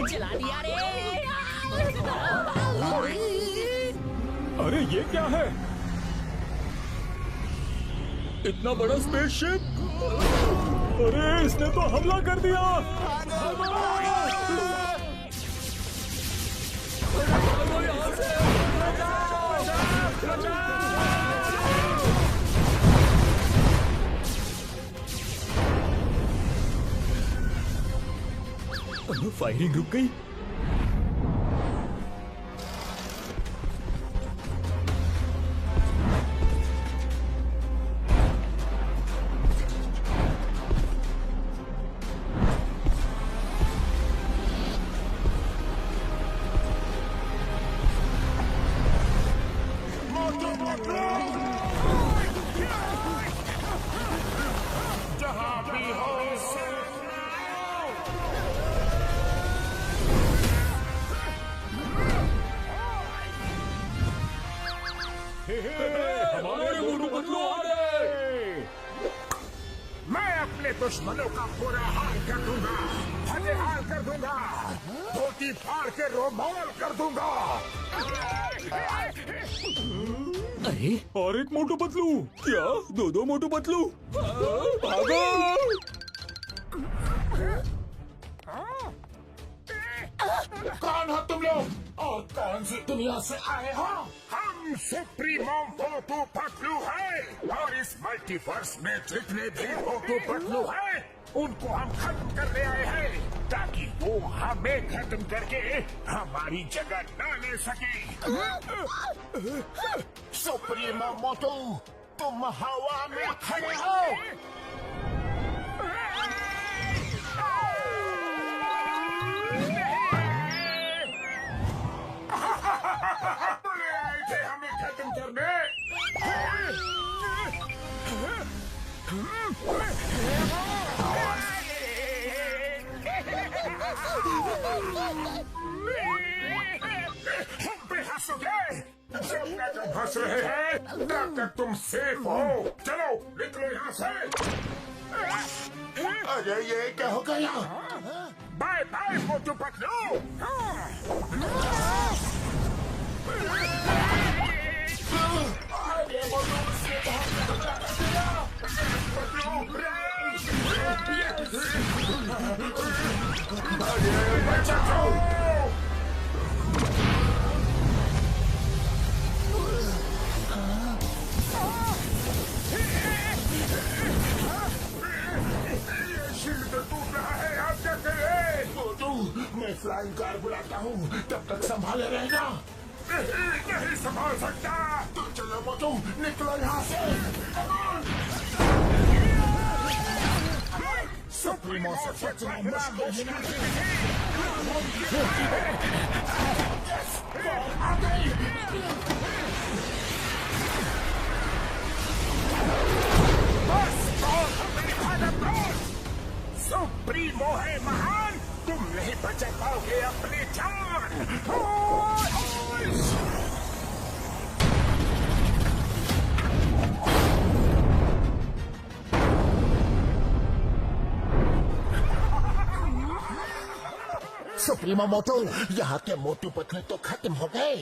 जला दिया रे। अरे ये क्या है? इतना बड़ा स्पेसशिप! अरे इसने तो हमला कर दिया! फायरिंग रुक गई। हमारे मोटू पतलू आ गए। मैं अपने दुश्मनों का पूरा हाल कर दूंगा, फतेहाल कर दूंगा, धोती फाड़ के रोमाल कर दूंगा। अरे और एक मोटू पतलू? क्या दो मोटू पतलू? भागो! कौन हो तुम लोग और कौन सी दुनिया से आए हो? हम सुप्रीमो मोटू पतलू हैं और इस मल्टीवर्स में जितने भी मोटू पतलू हैं उनको हम खत्म करने आए हैं ताकि वो हमें खत्म करके हमारी जगह न ले सके। सुप्रीमो मोटू तुम हवा में खड़े हो। हमें खत्म करने। हम पे हंसोगे? जब तक हम हंस रहे हैं तब तक तुम सेफ हो। चलो निकलो यहाँ से। अरे ये क्या हो गया? Bye bye Motu Patlu. मैं फ्लाइंग कार बुलाता हूँ, तब तक संभाले रहना। नहीं संभाल सकता। तो चलो मोटू निकलो यहाँ से। सुप्रीमो से बचना मुश्किल आ गई। बस सुप्रीमो है महान, तुम नहीं बचा पाओगे अपनी जान। सुप्रीमो मोटू, यहाँ के मोटू पतलू तो खत्म हो गए।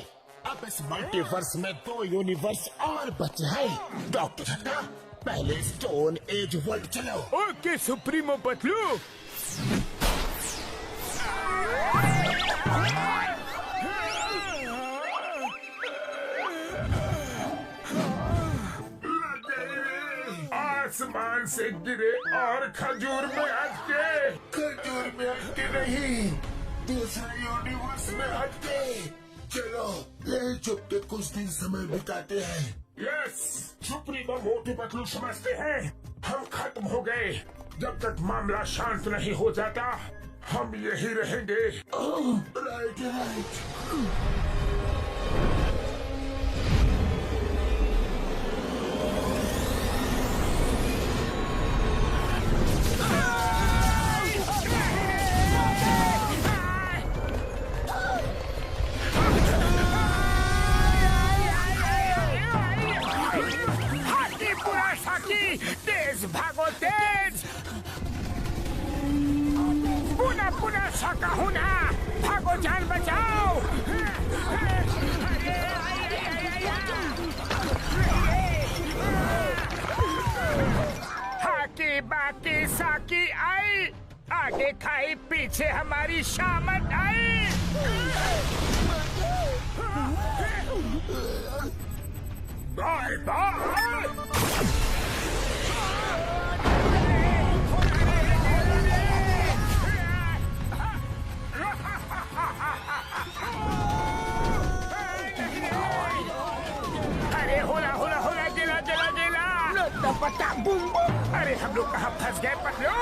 अब इस मल्टीवर्स में 2 यूनिवर्स और बचे हैं। डॉक्टर झंडा पहले स्टोन एज वर्ल्ड चलो। Okay supremo Patlu. आसमान से गिरे और खजूर में अटके। खजूर में अटके नहीं, दूसरे यूनिवर्स में हटके चलो ले चुपके कुछ दिन समय बिताते हैं। यस, सुप्रीमो मोटू पतलू समझते हैं हम खत्म हो गए। जब तक मामला शांत नहीं हो जाता हम यही रहेंगे। Right right. तेज भागो तेज, पुनः पुनः शाका होना, भागो जान बचाओ। हाकी बाकी साकी आई, आगे खाई पीछे हमारी शामत आई। Bye bye. अरे होला होला होला, गिला गिला गिला, पता बूम बूम। अरे हम लोग कहाँ फंस गए पतलू?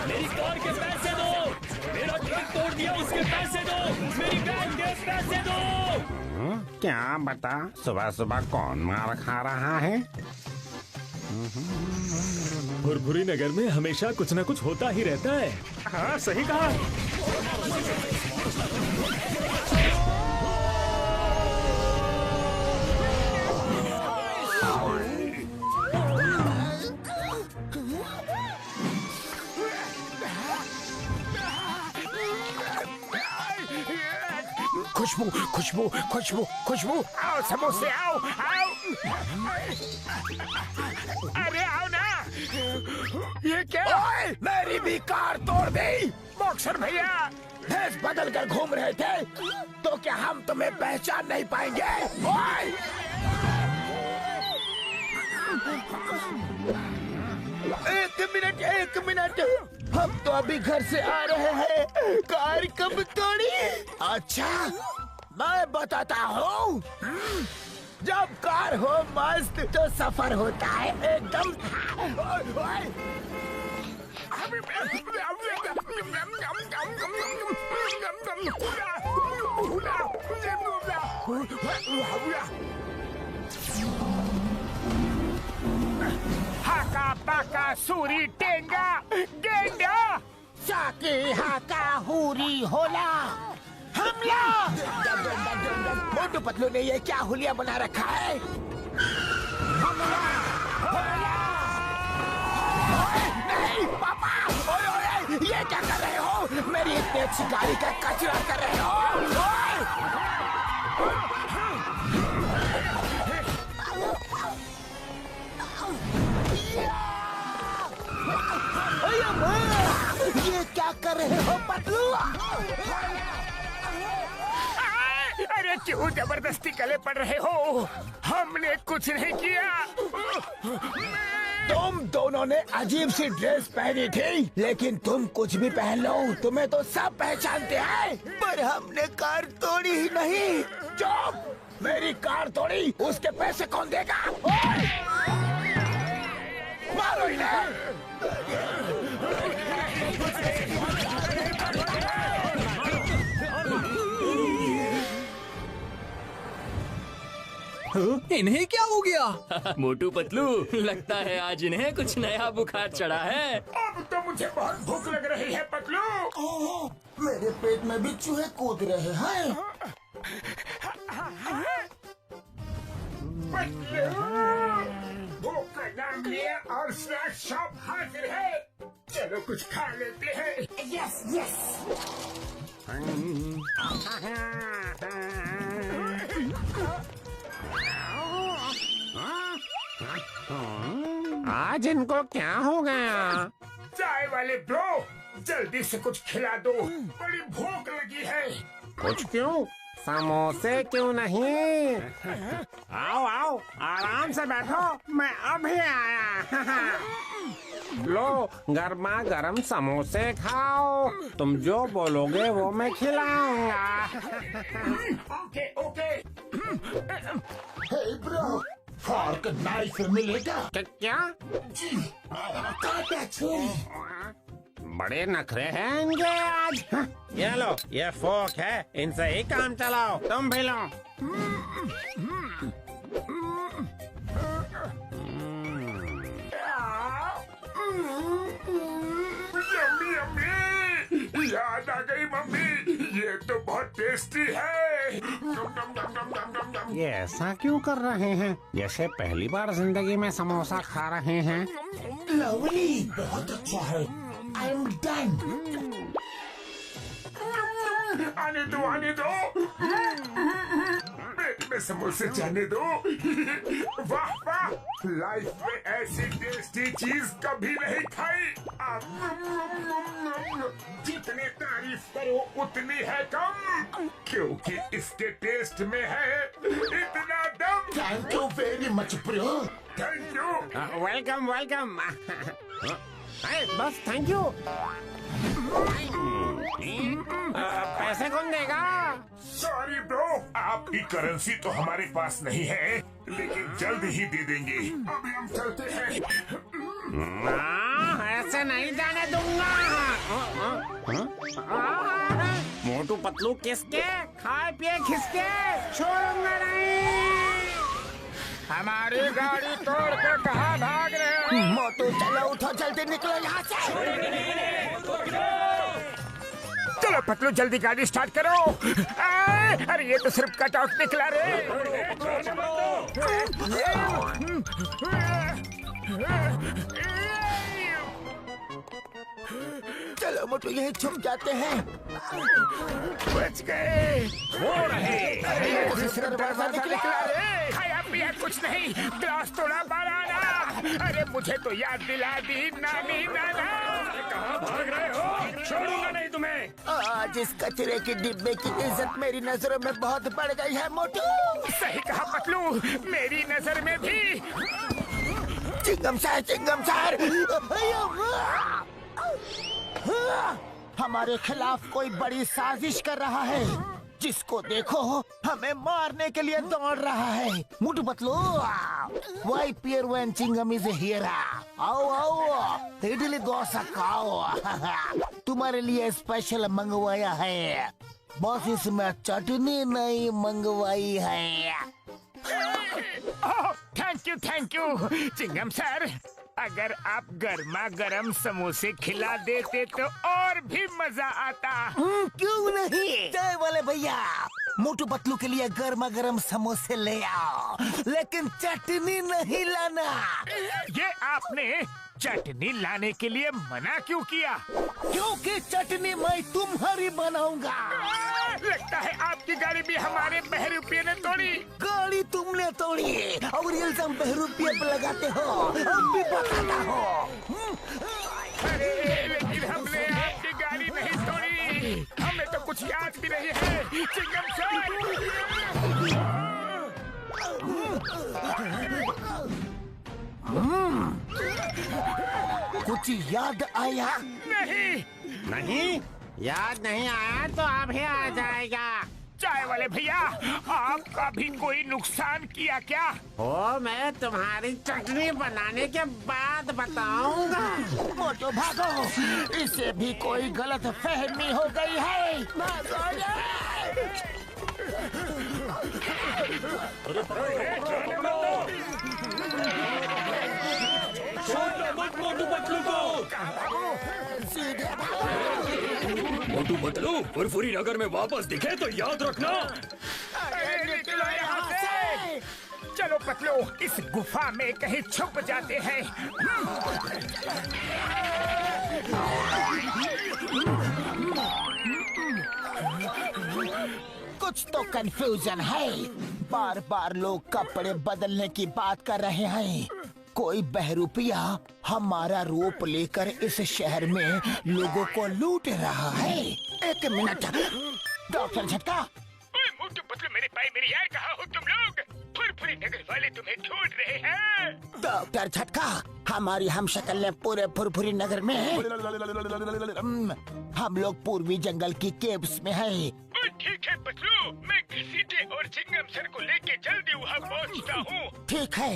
मेरी कार के पैसे दो, मेरा ट्रक तोड़ दिया उसके पैसे दो, मेरी बैग के पैसे दो। क्या बता, सुबह सुबह कौन मार खा रहा है? भुरभुरी नगर में हमेशा कुछ न कुछ होता ही रहता है। हाँ सही कहा। खुशबू खुशबू खुशबू खुशबू, आओ समोसे आओ आओ। अरे आओ ना, ये क्या? मेरी भी कार तोड़ दी। बॉक्सर भैया भेष बदल कर घूम रहे थे तो क्या हम तुम्हें पहचान नहीं पाएंगे? एक मिनट, हम तो अभी घर से आ रहे हैं, कार कब तोड़ी? अच्छा मैं बताता हूँ, जब कार हो मस्त तो सफर होता है एकदम। हाका पाका सूरी टेंगा गेंडा, साकी हाका हुरी होला हमला। मोटू पतलू ने ये क्या हुलिया बना रखा है? हमला होला। नहीं पापा, ओए ओए, ये क्या कर रहे हो? मेरी इतनी अच्छी गाड़ी का कचरा कर रहे हो। ये क्या कर रहे हो पतलू? अरे क्यों जबरदस्ती गले पड़ रहे हो? हमने कुछ नहीं किया। तुम दोनों ने अजीब सी ड्रेस पहनी थी, लेकिन तुम कुछ भी पहन लो तुम्हें तो सब पहचानते हैं। पर हमने कार तोड़ी ही नहीं। चुप, मेरी कार तोड़ी उसके पैसे कौन देगा? मारो इन्हें। इन्हें क्या हो गया? मोटू पतलू, लगता है आज इन्हें कुछ नया बुखार चढ़ा है। अब तो मुझे बहुत भूख लग रही है पतलू। ओह, मेरे पेट में भी चूहे कूद रहे हैं। भूख का नाम लिया और स्नैक शॉप हाजिर है। चलो कुछ खा लेते हैं। Yes yes. आज इनको क्या हो गया? चाय वाले ब्रो, जल्दी से कुछ खिला दो, बड़ी भूख लगी है। कुछ क्यों? समोसे क्यों नहीं? आओ आओ, आराम से बैठो, मैं अभी आया। लो, गर्मा गर्म समोसे खाओ। तुम जो बोलोगे वो मैं खिलाऊंगा। Okay okay. Hey bro, fork knife मिलेगा? क्या? जी, काटा छुरी। बड़े नखरे हैं इनके आज। ये लो, ये फोर्क है, इनसे ही काम चलाओ। तुम भी लो। यम्मी यम्मी, याद आ गई मम्मी, ये तो बहुत टेस्टी है। ये ऐसा क्यों कर रहे हैं जैसे पहली बार जिंदगी में समोसा खा रहे हैं? लवली, बहुत अच्छा है। I am done. आने दो आने दो, पेट में समोसे जाने दो। वाह वाह, लाइफ में ऐसी टेस्टी चीज कभी नहीं खाई। जितनी तारीफ करो उतनी है कम, क्योंकि इसके टेस्ट में है इतना दम। Thank you very much bro, thank you. Welcome welcome. बस थैंक यू। पैसे कौन देगा? सॉरी ब्रो, आपकी करेंसी तो हमारे पास नहीं है, लेकिन जल्द ही दे देंगे। अभी हम चलते हैं। ऐसे नहीं जाने दूंगा। मोटू पतलू किसके? खाए पिए खिसके छोड़ूंगा नहीं। हमारी गाड़ी तोड़ के कहाँ भाग रहे हो? मोटू चलो, उठो, जल्दी निकलो यहाँ से। चलो पतलू, जल्दी गाड़ी स्टार्ट करो। अरे ये तो सिर्फ कट आउट निकला रे। चलो मोटू, यही छुप जाते हैं। बच गए। वो रहे। ये तो सिर्फ दरवाजा निकला रे। खाया पिया कुछ नहीं, ग्लास तोड़ा बनाना। अरे मुझे तो याद दिला दी नानी नाना। कहाँ भाग रहे हो? छोड़ूंगा नहीं तुम्हें। आज इस कचरे के डिब्बे की इज्जत मेरी नजरों में बहुत बढ़ गई है मोटू। सही कहा पतलू, मेरी नजर में भी। चिंगम सार, चिंगम सार। हमारे खिलाफ कोई बड़ी साजिश कर रहा है। जिसको देखो हमें मारने के लिए दौड़ रहा है। Motu Patlu, why fear when Chingum is here. आओ आओ, इडली डोसा खाओ। तुम्हारे लिए स्पेशल मंगवाया है। बस इसमें चटनी नहीं मंगवाई है। थैंक यू चिंगम सर। अगर आप गर्मा गर्म समोसे खिला देते तो और भी मजा आता। क्यों नहीं? चाय वाले भैया, मोटू पतलू के लिए गर्मा गर्म समोसे ले आओ, लेकिन चटनी नहीं लाना। ये आपने चटनी लाने के लिए मना क्यों किया? क्योंकि चटनी मैं तुम्हारी बनाऊंगा। लगता है आपकी गाड़ी भी हमारे बहरूपिये ने तोड़ी। गाड़ी तुमने तोड़ी और इल्जाम बहरूपिये पे लगाते हो। अब भी बताता हो। अरे लेकिन हमने आपकी गाड़ी नहीं तोड़ी, हमें तो कुछ याद भी नहीं है चिंगम सर। कुछ याद आया? नहीं, याद नहीं आया तो अभी आ जाएगा। चाय वाले भैया, आपका भी कोई नुकसान किया क्या? ओ, मैं तुम्हारी चटनी बनाने के बाद बताऊंगा। मोटो भागो, इसे भी कोई गलत फहमी हो गई है। भागो मोटू पतलू को। सीधे भागो। मोटू पतलू फुरफुरी नगर में वापस दिखे तो याद रखना। अरे निकलो यहाँ से। चलो पतलू, इस गुफा में कहीं छुप जाते हैं। कुछ तो कंफ्यूजन है। बार बार लोग कपड़े बदलने की बात कर रहे हैं। कोई बहरूपिया हमारा रूप लेकर इस शहर में लोगों को लूट रहा है। एक मिनट डॉक्टर झटका। मोटू पतलू मेरे भाई मेरी यार, कहाँ हो तुम लोग? फुरफुरी नगर वाले तुम्हें ढूंढ रहे हैं। डॉक्टर झटका, हमारी हम शक्ल ने पूरे फुरफुरी नगर में हम लोग पूर्वी जंगल की केव्स में हैं। ठीक है पतलू, मैं घसीटे और चिंगम सर को लेके जल्दी वहाँ पहुँचता हूँ। ठीक है।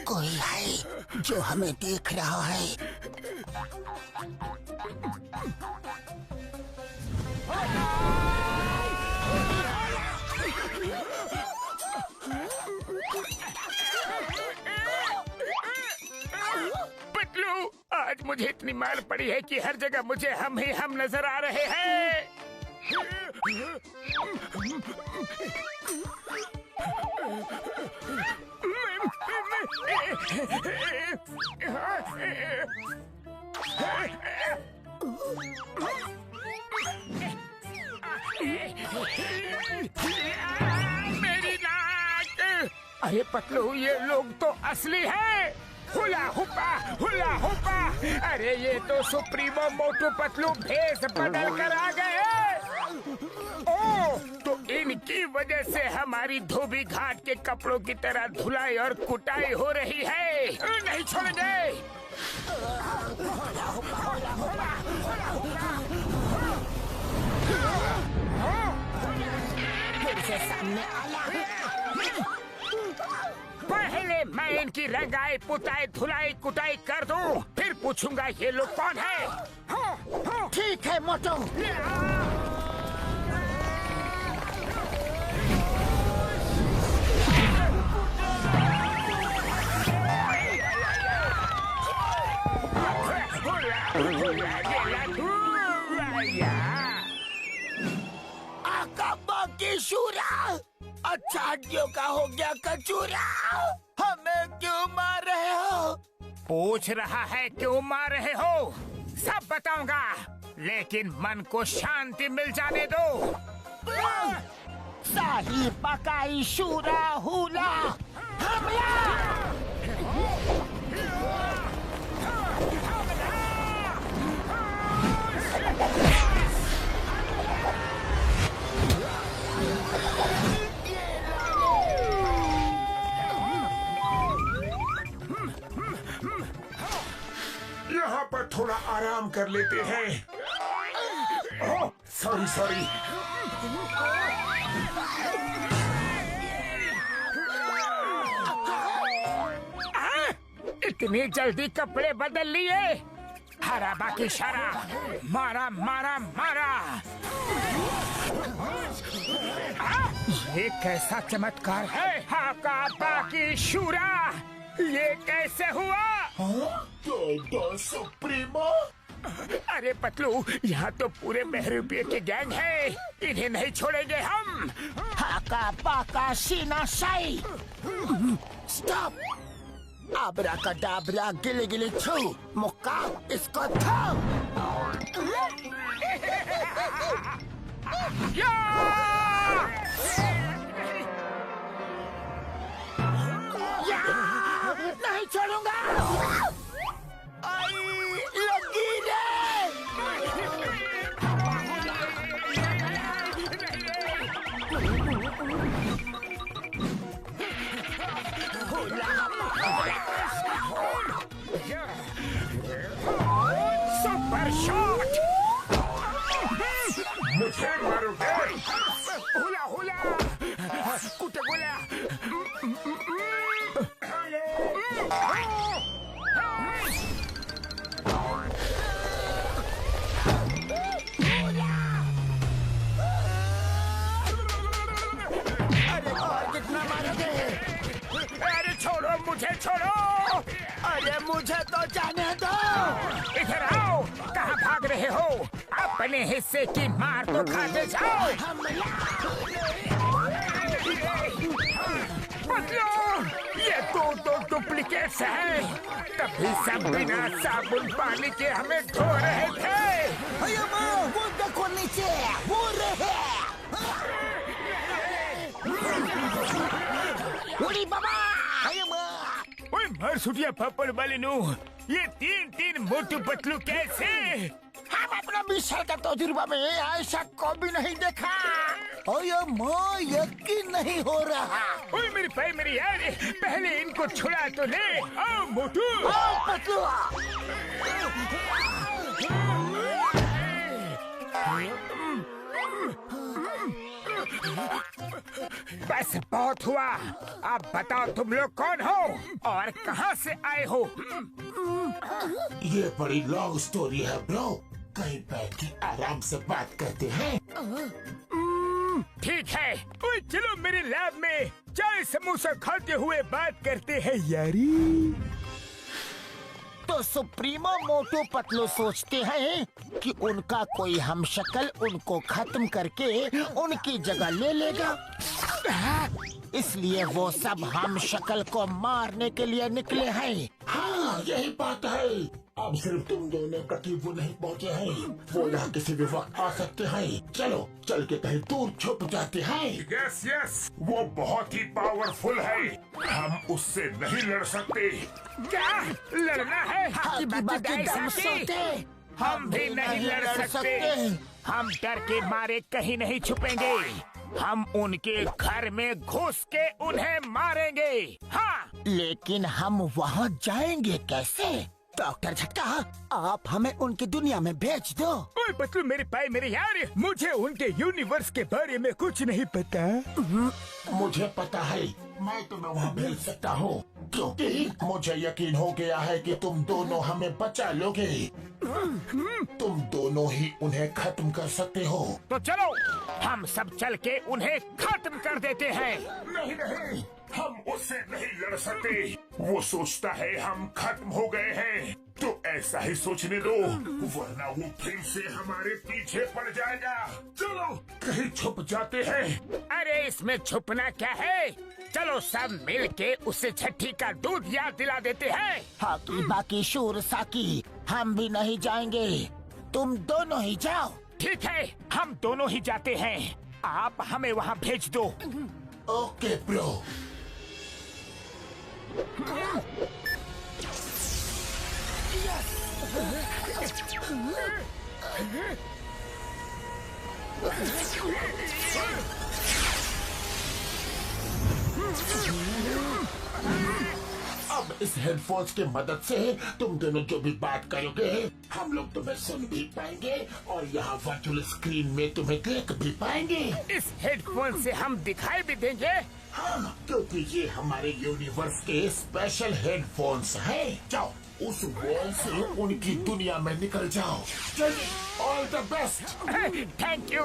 कोई है जो हमें देख रहा है। पतलू, आज मुझे इतनी मार पड़ी है कि हर जगह मुझे हम ही हम नजर आ रहे हैं। मेरी नाक! अरे पतलू, ये लोग तो असली है। हुला हुपा। अरे ये तो सुप्रीमो मोटू पतलू भेष बदल कर आ गए। ओ, तो इनकी वजह से हमारी धोबी घाट के कपड़ों की तरह धुलाई और कुटाई हो रही है। नहीं छोड़ेंगे। फिर से सामने आया। पहले मैं इनकी रंगाई पुताई धुलाई कुटाई कर दूं, फिर पूछूंगा ये लोग कौन है। ठीक है मोटू। आका की शूरा, अच्छा हड्डियों का हो गया कचूरा। हमें क्यों मार रहे हो? पूछ रहा है क्यों मार रहे हो? सब बताऊंगा, लेकिन मन को शांति मिल जाने दो। शाही पकाई शूरा हुला हमला। यहाँ पर थोड़ा आराम कर लेते हैं। ओह, सॉरी। इतनी जल्दी कपड़े बदल लिए? हरा बाकी शरा, मारा। ये कैसा चमत्कार है? हाका बाकी शूरा, ये कैसे हुआ? सुप्रीमो। अरे पतलू, यहाँ तो पूरे बहरूपिये के गैंग है, इन्हें नहीं छोड़ेंगे हम। हाका पाका सीना साई। स्टॉप। आबरा का डाबरा गिले गिले छू मुक्का इसको थाम। नहीं छोड़ूंगा। लगी रे। Super shot. मुझे मारोगे? हुला कुटे गोला। अरे छोड़ो, मुझे छोड़ो। अरे मुझे तो जाने दो। इधर आओ, कहाँ भाग रहे हो? अपने हिस्से की मार तो खाते जाओ। ये तो डुप्लीकेट्स हैं। तभी सब बिना साबुन पानी के हमें धो रहे थे। वो देखो नीचे, वो रहे। सुटिया पापड़ वाले नु ये तीन मोटू पतलू कैसे? हम अपना 20 साल का तजुर्बा में ऐसा कभी नहीं देखा। माँ यकीन नहीं हो रहा। ओए मेरे भाई मेरे यार, पहले इनको छुड़ा तो ले। आओ मोटू। पतलू बस बहुत हुआ। अब बताओ तुम लोग कौन हो और कहाँ से आए हो? ये बड़ी लॉन्ग स्टोरी है ब्रो, कहीं बैठ के आराम से बात करते हैं। ठीक है, ओए चलो मेरे लैब में चाय समोसा खाते हुए बात करते हैं यारी। तो सुप्रीमो मोटू पतलू सोचते हैं कि उनका कोई हमशक्ल उनको खत्म करके उनकी जगह ले लेगा, इसलिए वो सब हमशक्ल को मारने के लिए निकले हैं। हाँ यही बात है। अब सिर्फ तुम दोनों कहीं वो नहीं पहुँचे हैं, वो यहाँ किसी भी वक्त आ सकते हैं। चलो चल के कहीं दूर छुप जाते हैं। यस यस, वो बहुत ही पावरफुल है, हम उससे नहीं लड़ सकते। क्या लड़ना है? बाकी दम सोते। हम भी नहीं लड़ सकते। हम डर के मारे कहीं नहीं छुपेंगे, हम उनके घर में घुस के उन्हें मारेंगे। हाँ, लेकिन हम वहाँ जाएंगे कैसे? डॉक्टर झटका, आप हमें उनकी दुनिया में भेज दो। ओए पतलू मेरे भाई मेरे यार, मुझे उनके यूनिवर्स के बारे में कुछ नहीं पता। मुझे पता है, मैं तुम्हें वहाँ भेज सकता हूँ, क्योंकि मुझे यकीन हो गया है कि तुम दोनों हमें बचा लोगे। तुम दोनों ही उन्हें खत्म कर सकते हो। तो चलो हम सब चल के उन्हें खत्म कर देते हैं। नहीं, हम उससे नहीं लड़ सकते। वो सोचता है हम खत्म हो गए हैं, तो ऐसा ही सोचने दो, वरना वो फिर से हमारे पीछे पड़ जाएगा। चलो कहीं छुप जाते हैं। अरे इसमें छुपना क्या है, चलो सब मिल के उसे छठी का दूध याद दिला देते हैं। हाकी बाकी शूर साकी, हम भी नहीं जाएंगे, तुम दोनों ही जाओ। ठीक है, हम दोनों ही जाते हैं, आप हमें वहाँ भेज दो। Okay bro. अब इस हेडफोन्स की मदद से तुम दोनों जो भी बात करोगे हम लोग तुम्हें सुन भी पाएंगे और यहाँ वर्चुअल स्क्रीन में तुम्हें देख भी पाएंगे। इस हेडफोन से हम दिखाई भी देंगे। हाँ, क्योंकि ये हमारे यूनिवर्स के स्पेशल हेडफोन्स हैं। जाओ उस वॉल से उनकी दुनिया में निकल जाओ। चलिए, all the best. Thank you.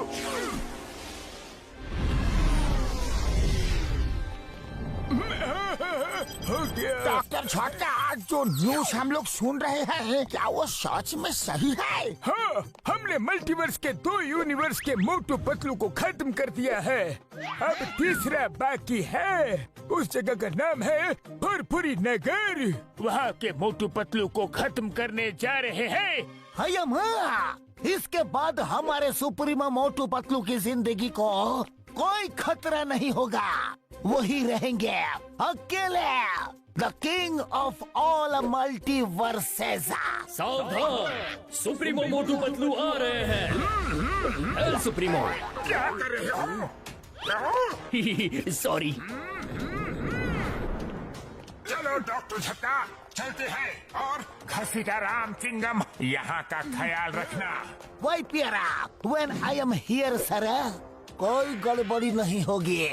Doctor झटका, जो न्यूज हम लोग सुन रहे हैं क्या वो सच में सही है? हाँ, हमने मल्टीवर्स के 2 यूनिवर्स के मोटू पतलू को खत्म कर दिया है। अब तीसरा बाकी है, उस जगह का नाम है फुरफुरी नगर। वहाँ के मोटू पतलू को खत्म करने जा रहे हैं। हाँ, इसके बाद हमारे सुप्रीमो मोटू पतलू की जिंदगी को कोई खतरा नहीं होगा, वही रहेंगे अकेले, the king of all multiverses. सावधान, सुप्रीमो मोटू पतलू आ रहे हैं। L supremo. क्या कर रहे हो? सॉरी। चलो डॉक्टर झटका, चलते हैं। और घसीटा राम चिंगम, यहाँ का ख्याल रखना। वही प्यारा, when I am here sir, कोई गड़बड़ी नहीं होगी।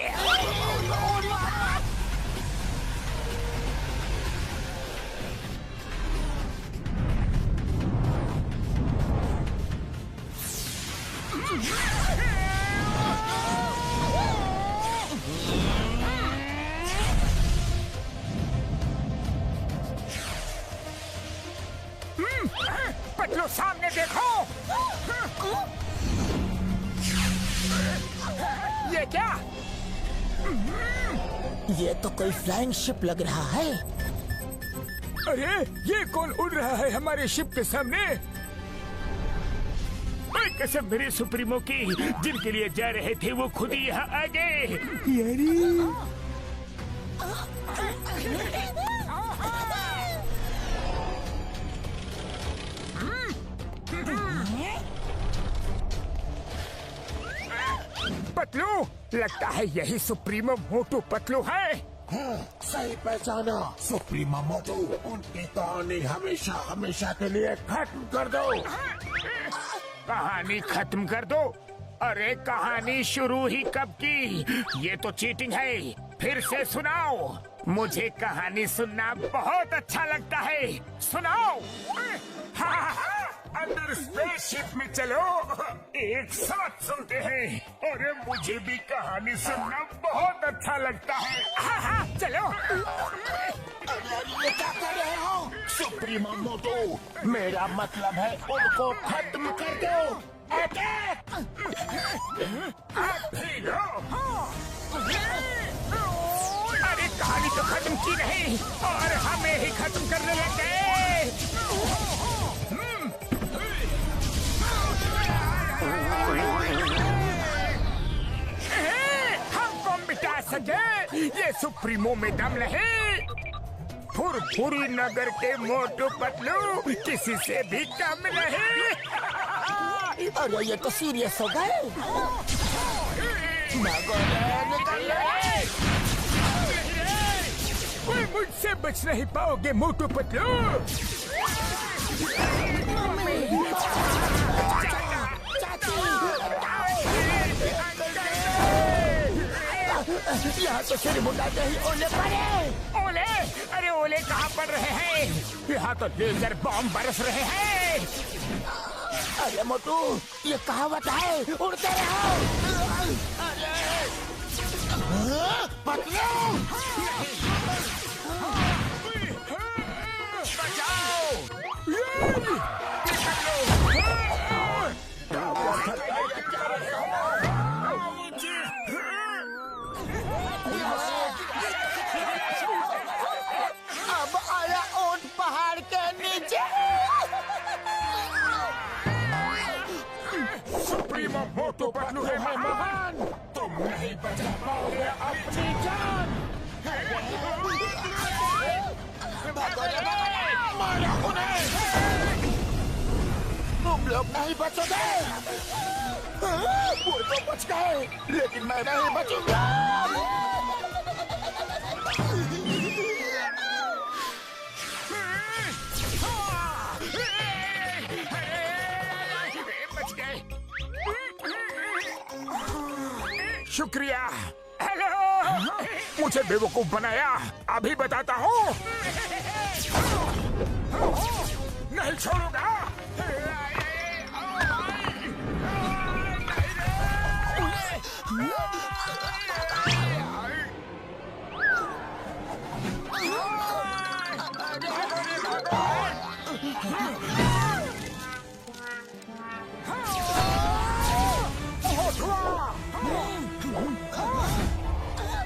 पतलू सामने देखो। ये क्या? ये तो कोई फ्लाइंग शिप लग रहा है। अरे ये कौन उड़ रहा है हमारे शिप के सामने? कसम मेरे सुप्रीमो की, जिनके लिए जा रहे थे वो खुद ही यहाँ आ गए। पतलू, लगता है यही सुप्रीमो मोटू पतलू है। हाँ, सही पहचाना। सुप्रीमो मोटू, उनकी कहानी हमेशा हमेशा के लिए खत्म कर दो। कहानी खत्म कर दो? अरे कहानी शुरू ही कब की? ये तो चीटिंग है। फिर से सुनाओ, मुझे कहानी सुनना बहुत अच्छा लगता है। सुनाओ। अंदर स्पेसशिप में चलो, एक साथ सुनते हैं। अरे मुझे भी कहानी सुनना बहुत अच्छा लगता है। हाँ, चलो। ये क्या कर रहे हो? सुप्रीमो मोटू, मेरा मतलब है उनको खत्म कर दो। अटैक! अरे कहानी तो खत्म की नहीं और हमें ही खत्म करने लग गए। हमको मिटा सके ये सुप्रीमो में दम नहीं। फुरफुरी नगर के मोटू पतलू किसी से भी कम नहीं। अरे ये तो सीरियस हो गए। कोई मुझसे बच नहीं पाओगे मोटू पतलू। यहाँ तो सिर मुंडाते ही ओले पड़े। ओले? अरे ओले कहाँ पड़ रहे हैं? यहाँ तो लेजर बॉम्ब बरस रहे हैं। अरे मोटू, ये कहावत है, उड़ते रहो। पतलू, अब आया ऊंट पहाड़ के नीचे। सुप्रीमो मोटू पतलू है महान, तुम नहीं बचा पाओगे अपनी जान। मारो उन्हें! तुम लोग नहीं बचोगे। वो तो बच गए, लेकिन मैं नहीं बचूंगा। बच गए। शुक्रिया। हेलो, मुझे बेवकूफ बनाया। अभी बताता हूँ। नहीं छोड़ूंगा।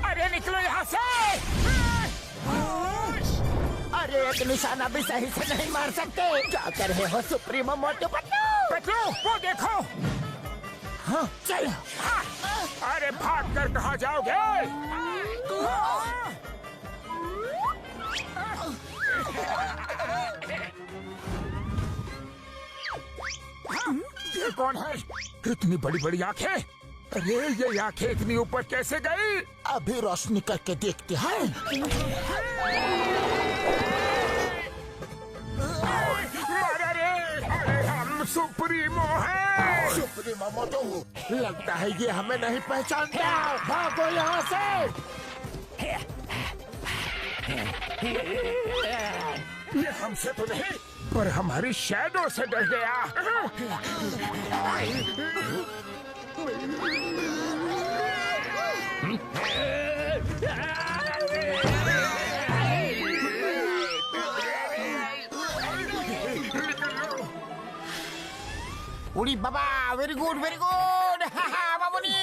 अरे निकलो यहाँ से। अरे एक निशाना भी सही से नहीं मार सकते। क्या कर रहे हो सुप्रीमो मोटू पतलू? पतलू, वो देखो। हाँ, चल। अरे भाग कर कहाँ जाओगे? ये कौन है? इतनी बड़ी बड़ी आंखें। अरे ये आंखें इतनी ऊपर कैसे गई? अभी रोशनी करके देखते हैं। अरे हम सुप्रीमो हैं। सुप्रीमो मोटू, लगता है ये हमें नहीं पहचानता। भागो यहाँ से। ये हमसे तो नहीं, पर हमारी शैडो से डर गया। उड़ी बाबा, वेरी गुड वेरी गुड। बाबूनी,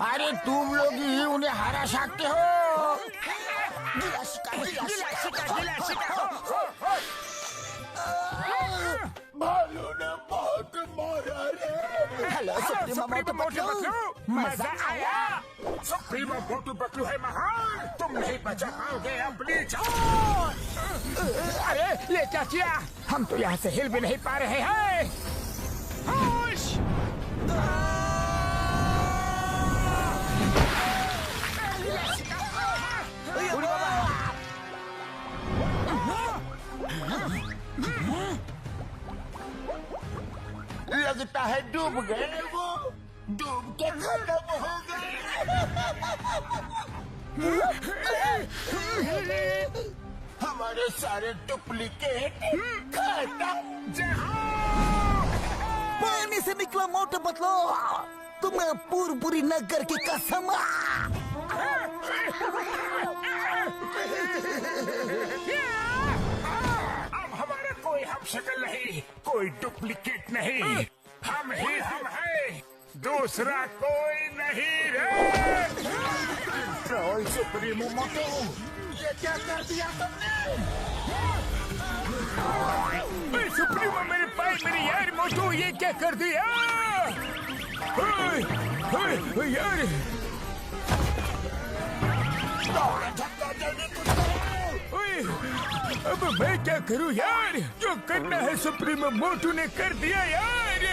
अरे तुम लोग ही उन्हें हरा सकते हो। भालू ने बहुत मारा रे। हेलो सुप्रीमो मोटू पतलू, मजा आया। सुप्रीमो मोटू पतलू है महान, तुम नहीं बचा पाओगे अपनी जान। अरे ये क्या किया? हम तो यहाँ से हिल भी नहीं पा रहे हैं। होश! डूब गए वो, डूब के खत्म हो गए। हमारे सारे डुप्लीकेट खत्म। पानी से निकला मोटू पतलू, तुम्हें पूरी नगर की कसम। अब हमारा कोई हम शक्ल नहीं, कोई डुप्लीकेट नहीं, हम ही हम हैं, दूसरा कोई नहीं रे। ट्रोल सुप्रीमो मोटू, ये क्या कर दिया तुमने? सुप्रीमो मेरे पाए मेरे यार मोटू, ये क्या कर दिया? यार अब मैं क्या करूं यार? जो करना है सुप्रीमो मोटू ने कर दिया यार।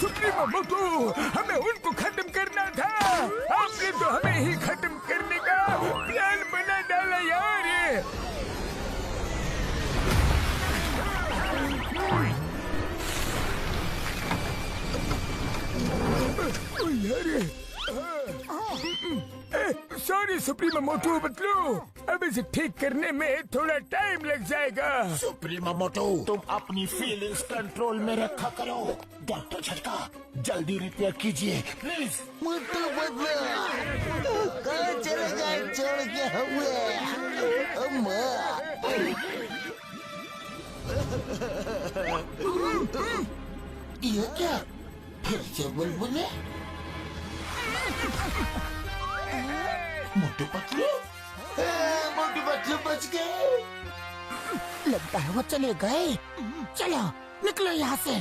सुप्रीमो मोटू, हमें उनको खत्म करना था, आपने तो हमें ही खत्म करने का प्लान बना डाला यार। सॉरी सुप्रीमो मोटू पतलू, अब इसे ठीक करने में थोड़ा टाइम लग जाएगा। सुप्रीमो मोटू, तुम अपनी फीलिंग्स कंट्रोल में रखा करो। डॉक्टर झटका, जल्दी रिपेयर कीजिए प्लीज। मोटू पतलू कहाँ चले गए छोड़ के हुए? ये क्या फिर से बुलबुले? मोटू पतलू, मोटू पतलू बच गए। लगता है वो चले गए। चलो निकलो यहाँ से।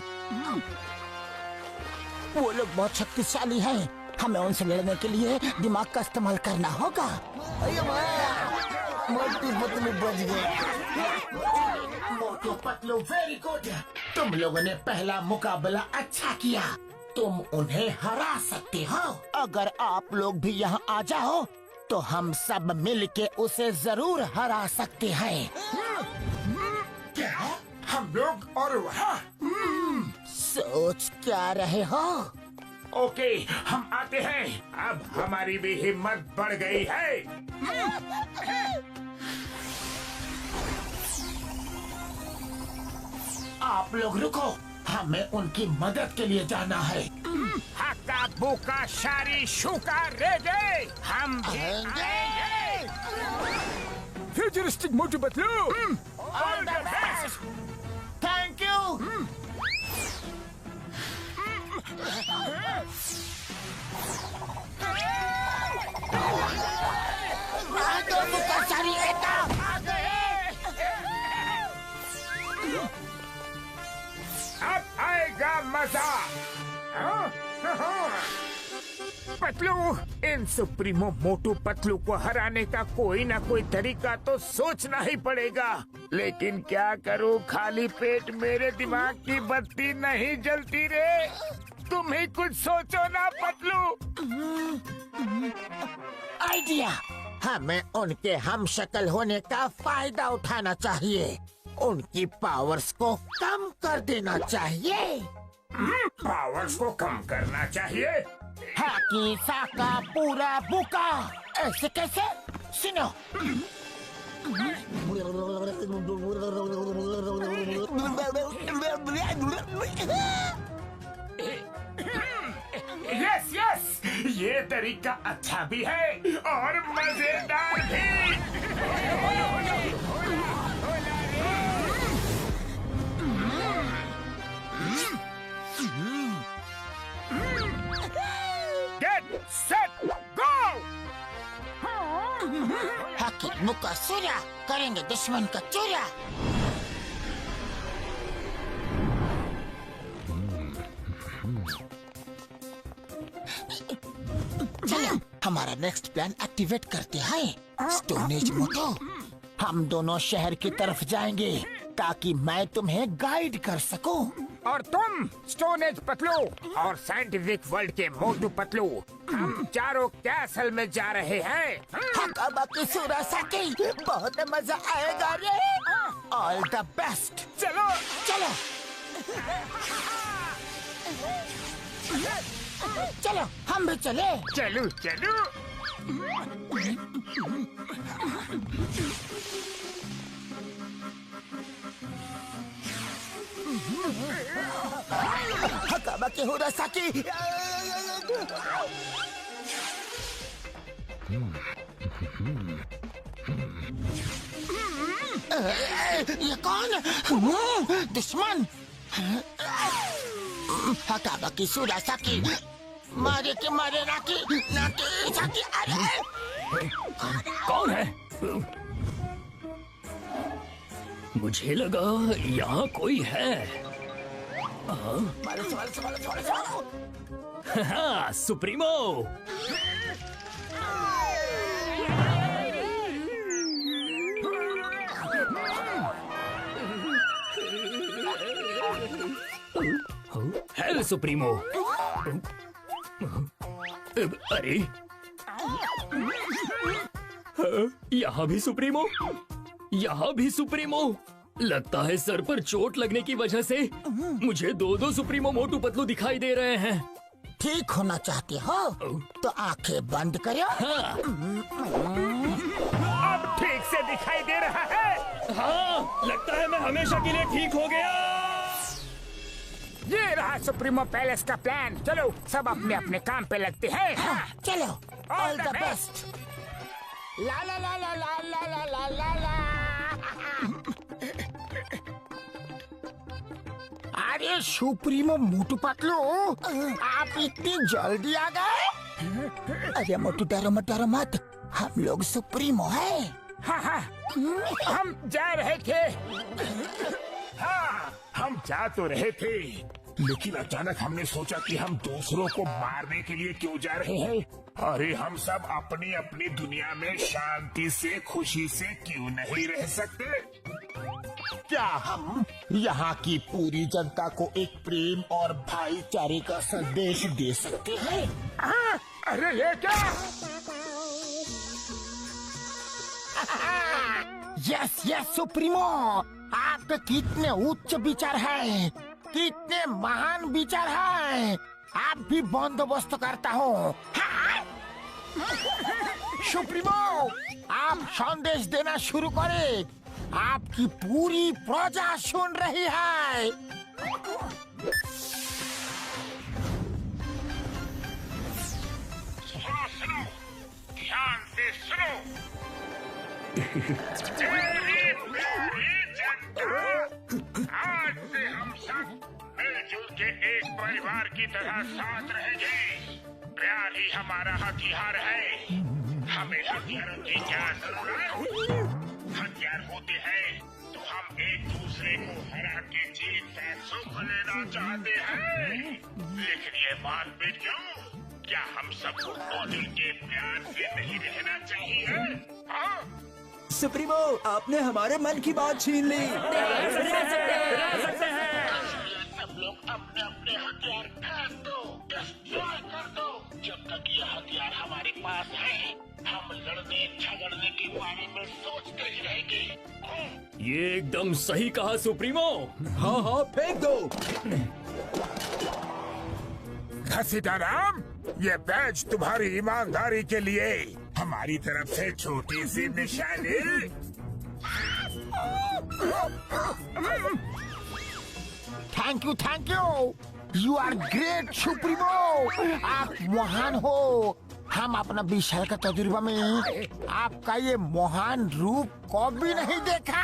वो लोग बहुत शक्तिशाली हैं, हमें उनसे लड़ने के लिए दिमाग का इस्तेमाल करना होगा। अरे मोटू पतलू बच गए। Motu Patlu very good. तुम लोगों ने पहला मुकाबला अच्छा किया, तुम उन्हें हरा सकते हो। अगर आप लोग भी यहाँ आ जाओ तो हम सब मिलके उसे जरूर हरा सकते हैं। क्या हम लोग और वहाँ? सोच क्या रहे हो? ओके, हम आते हैं। अब हमारी भी हिम्मत बढ़ गई है। आप लोग रुको, हमें उनकी मदद के लिए जाना है। हक्का बुका शारी शुका रेगे, हम भी आएंगे। Futuristic Motu Patlu, all the best. Thank you. अब आएगा मजा। पतलू, इन सुप्रीमो मोटू पतलू को हराने का कोई ना कोई तरीका तो सोचना ही पड़ेगा। लेकिन क्या करूं, खाली पेट मेरे दिमाग की बत्ती नहीं जलती रे। तुम ही कुछ सोचो ना पतलू। आइडिया, हमें उनके हम शक्ल होने का फायदा उठाना चाहिए। उनकी पावर्स को कम कर देना चाहिए। पावर्स को कम करना चाहिए? हाकी साका पूरा बुका, ऐसे कैसे? सुनो, यस यस, ये तरीका अच्छा भी है और मजेदार भी। Get set go। हाकी मुका सूर्या, करेंगे दुश्मन का चूरा। चलो हमारा नेक्स्ट प्लान एक्टिवेट करते हैं। स्टोन एज मोटू, हम दोनों शहर की तरफ जाएंगे ताकि मैं तुम्हें गाइड कर सकूं। और तुम स्टोन एज पतलू और साइंटिफिक वर्ल्ड के मोटू पतलू, हम चारों कैसल में जा रहे हैं। हकाबाकी सुरासाकी, बहुत मजा आएगा रे। All the best. चलो चलो चलो, हम भी चले। चलो चलो। हकाबाकी हुरासाकी। ये कौन? दुश्मन। हकाबाकी सुरासाकी, मारे के मारे नाकी नाकी साकी। अरे कौन है? मुझे लगा यहाँ कोई है। मारो, सवाल सवाल सवाल सवाल। हाँ, सुप्रीमो। Hello supremo. अरे यहाँ भी सुप्रीमो, यहाँ भी सुप्रीमो। लगता है सर पर चोट लगने की वजह से मुझे दो सुप्रीमो मोटू पतलू दिखाई दे रहे हैं। ठीक होना चाहते हो तो आंखें बंद करो। हाँ अब ठीक से दिखाई दे रहा है। हाँ, लगता है मैं हमेशा के लिए ठीक हो गया। ये रहा सुप्रीमो पैलेस का प्लान। चलो सब अपने अपने काम पे लगते हैं। हाँ, चलो। All the best. ला ला ला ला ला ला ला ला ला ला। अरे सुप्रीमो मोटू पतलू, आप इतनी जल्दी आ गए? अरे मोटू डरो मत, डरो मत, हम लोग सुप्रीमो है। हाँ हाँ, हम जा रहे थे। हाँ, हम जा तो रहे थे, लेकिन अचानक हमने सोचा कि हम दूसरों को मारने के लिए क्यों जा रहे हैं। अरे हम सब अपनी अपनी दुनिया में शांति से खुशी से क्यों नहीं रह सकते? क्या हम यहाँ की पूरी जनता को एक प्रेम और भाईचारे का संदेश दे सकते हैं? हाँ, अरे ये क्या? यस यस सुप्रीमो, आपके कितने उच्च विचार हैं, कितने महान विचार हैं। आप भी बंदोबस्त करता हूँ। हाँ? सुप्रीमो, आप संदेश देना शुरू करें। आपकी पूरी प्रजा सुन रही है। सुनो, ध्यान से सुनो। आज से हम सब मिलजुल के एक परिवार की तरह साथ रहेंगे। प्यार ही हमारा हथियार है। हमें हथियारों की क्या जरूरत? हथियार होते हैं तो हम एक दूसरे को हरा के जीत का सुख लेना चाहते हैं। लेकिन ये बात भी क्यों? क्या हम सबको दिल के प्यार से नहीं रहना चाहिए? हाँ? सुप्रीमो, आपने हमारे मन की बात छीन ली। सब लोग अपने अपने हथियार फेंक दो, डिस्ट्रॉय कर दो। जब तक ये हथियार हमारे पास है, हम लड़ने झगड़ने के बारे में सोचते ही रहेंगे। ये एकदम सही कहा सुप्रीमो। हाँ हाँ, फेंक दो। घसीटाराम, ये बैज तुम्हारी ईमानदारी के लिए हमारी तरफ से छोटी सी निशानी। Thank you, you are great supremo. आप महान हो। हम अपना 20 साल का तजुर्बा में आपका ये महान रूप कभी नहीं देखा।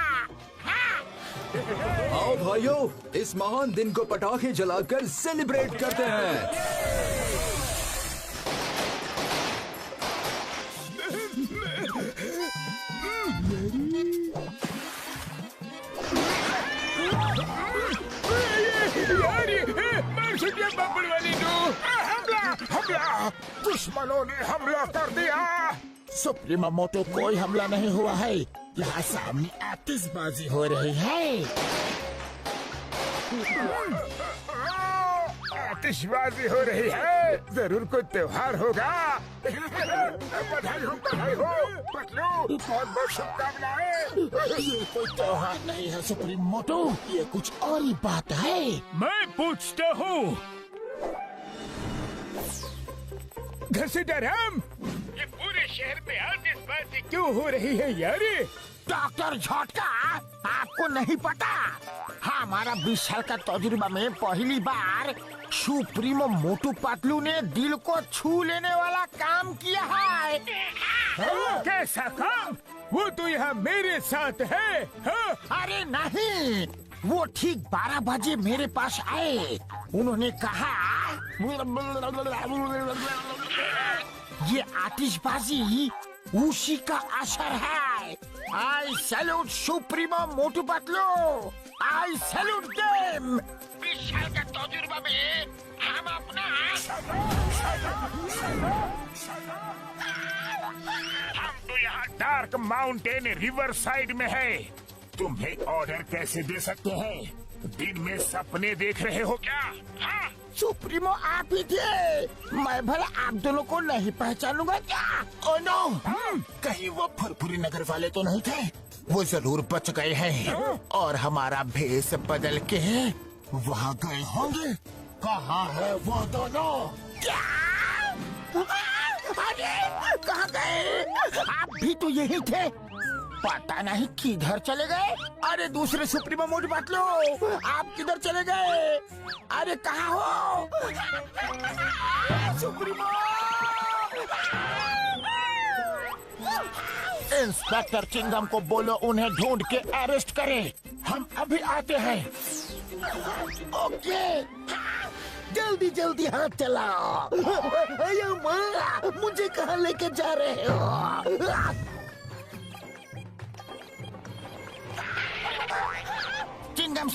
आओ भाइयों, इस महान दिन को पटाखे जलाकर सेलिब्रेट करते हैं। हमला! दुश्मनों ने हमला कर दिया। सुप्रीमो मोटो, कोई हमला नहीं हुआ है। यहाँ सामने आतिशबाजी हो रही है। आतिशबाजी हो रही है, जरूर कोई त्योहार होगा। बधाई हो पतलू, बहुत बहुत शुभकामनाएं। ये कोई त्योहार नहीं है सुप्रीम मोटू, ये कुछ और ही बात है। मैं पूछता हूँ घसीटा राम, ये पूरे शहर में आतिशबाजी क्यों हो रही है यार? डॉक्टर झटका, आपको नहीं पता, हमारा 20 साल का तजुर्बा में पहली बार सुप्रीमो मोटू पतलू ने दिल को छू लेने वाला काम किया है। कैसा काम? वो तो यहाँ मेरे साथ है। हाँ? अरे नहीं, वो ठीक 12 बजे मेरे पास आए। उन्होंने कहा ये आतिशबाजी उसी का असर है। आई सैल्यूट सुप्रीमो मोटू पतलू, आई सैल्यूट देम। 20 साल का तजुर्बा में हम अपना हम तो यहाँ डार्क माउंटेन रिवर साइड में है। तुम्हें ऑर्डर कैसे दे सकते हैं? दिन में सपने देख रहे हो क्या? हाँ? सुप्रीमो आप ही थे, मैं भला आप दोनों को नहीं पहचानूंगा क्या? ओ नो, कहीं वो फुरफुरी नगर वाले तो नहीं थे? वो जरूर बच गए हैं और हमारा भेष बदल के वहाँ गए होंगे। कहाँ है वो दोनों? क्या? अरे कहाँ गए? आप भी तो यही थे, पता नहीं किधर चले गए। अरे दूसरे सुप्रीमो मोटू पतलू, आप किधर चले गए? अरे कहाँ हो सुप्रीमो? इंस्पेक्टर किंगडम को बोलो उन्हें ढूंढ के अरेस्ट करें। हम अभी आते हैं। ओके, जल्दी जल्दी हाथ चलाओ। अयो माँ, मुझे कहाँ लेके जा रहे हो? चिंगम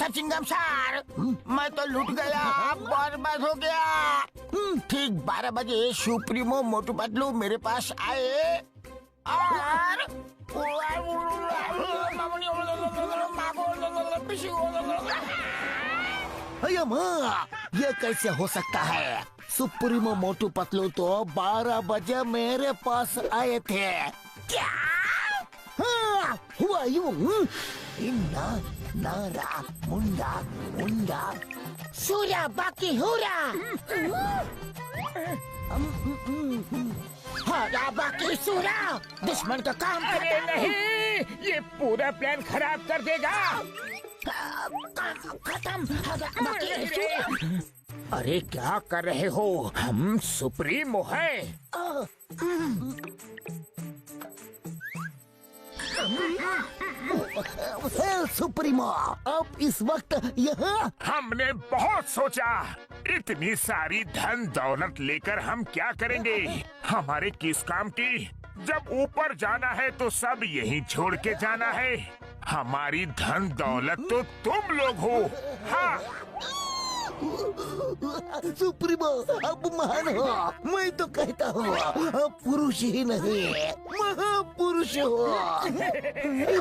सर, मैं तो लूट गया, बर्बाद हो गया। ठीक 12 बजे सुप्रीमो मोटू पतलू मेरे पास आए और अयो माँ, ये कैसे हो सकता है? सुप्रीमो मोटू पतलू तो 12 बजे मेरे पास आए थे। क्या हुआ? यूं नारा मुंडा मुंडा सूरा बाकी हुरा, हारा बाकी सूरा, दुश्मन का काम अरे नहीं, ये पूरा प्लान खराब कर देगा। खत्म, हारा बाकी सूरा। अरे क्या कर रहे हो? हम सुप्रीमो हैं। सुप्रीमो, अब इस वक्त यहाँ? हमने बहुत सोचा, इतनी सारी धन दौलत लेकर हम क्या करेंगे? हमारे किस काम की? जब ऊपर जाना है तो सब यहीं छोड़ के जाना है। हमारी धन दौलत तो तुम लोग हो। हाँ, सुप्रीमो अब महान हो। मैं तो कहता हूँ अब पुरुष ही नहीं, महापुरुष हो।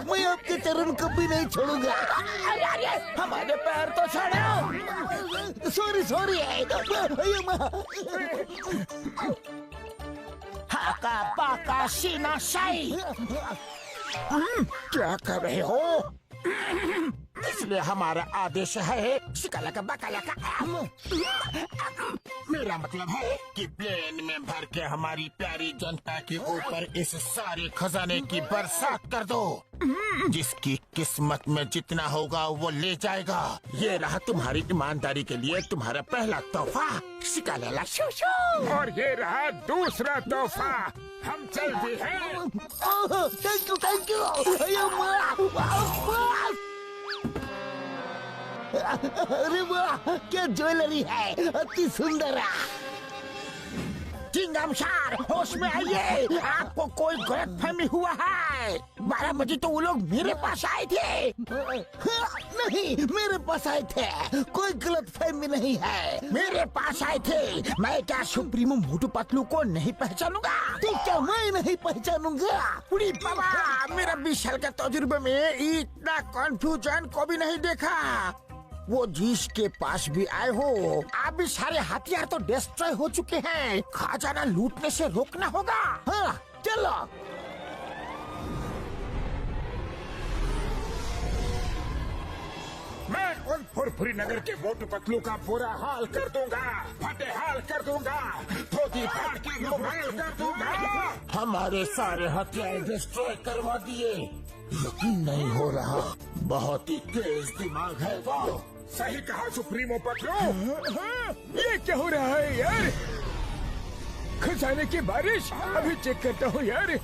मैं आपके चरण कभी नहीं छोड़ूंगा। अरे हमारे पैर तो छोड़ो। सॉरी हाका पाका सीना साई। क्या कर रहे हो? इसलिए हमारा आदेश है शिकालाका बकालाका। मेरा मतलब है कि प्लेन में भर के हमारी प्यारी जनता के ऊपर इस सारे खजाने की बरसात कर दो। जिसकी किस्मत में जितना होगा वो ले जाएगा। ये रहा तुम्हारी ईमानदारी के लिए तुम्हारा पहला तोहफा, शिकालाला शूशू। और ये रहा दूसरा तोहफा। हम चलते हैं। Thank you. अरे वाह, क्या ज्वेलरी है, अति सुंदर है। चिंगम सर, होश में आइए, आपको कोई गलतफहमी हुआ है। 12 बजे तो वो लोग मेरे पास आए थे। नहीं, मेरे पास आए थे, कोई गलतफहमी नहीं है। मेरे पास आए थे। मैं क्या सुप्रीमो मोटू पतलू को नहीं पहचानूंगा? तो क्या मैं नहीं पहचानूंगा? उड़ी बाबा, मेरा 20 साल का तजुर्बे में इतना कंफ्यूजन को भी नहीं देखा। वो जीश के पास भी आए हो। अभी सारे हथियार तो डिस्ट्रॉय हो चुके हैं, खजाना लूटने से रोकना होगा। हाँ चलो। मैं उन फुरफुरी नगर के मोटू पतलू का बुरा हाल कर दूंगा, फटे हाल कर दूंगा, धोती फाड़ के मुहाल कर दूंगा। हमारे सारे हथियार डिस्ट्रॉय करवा दिए। यकीन नहीं हो रहा, बहुत ही तेज दिमाग है वो। सही कहा सुप्रीमो पतलू। ये क्या हो रहा है यार? खजाने की बारिश। अभी चेक करता हूँ यार।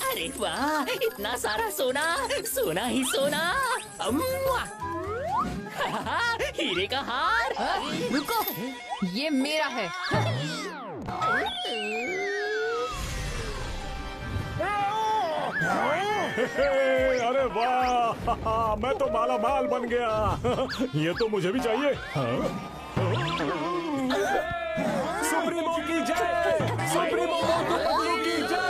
अरे वाह, इतना सारा सोना, सोना ही सोना। अम्मा! हीरे का हार। रुको, ये मेरा है। अरे वाह, मैं तो माला माल बन गया। ये तो मुझे भी चाहिए। सुप्रीमो की जय, सुप्रीमो मोटू पतलू की जय।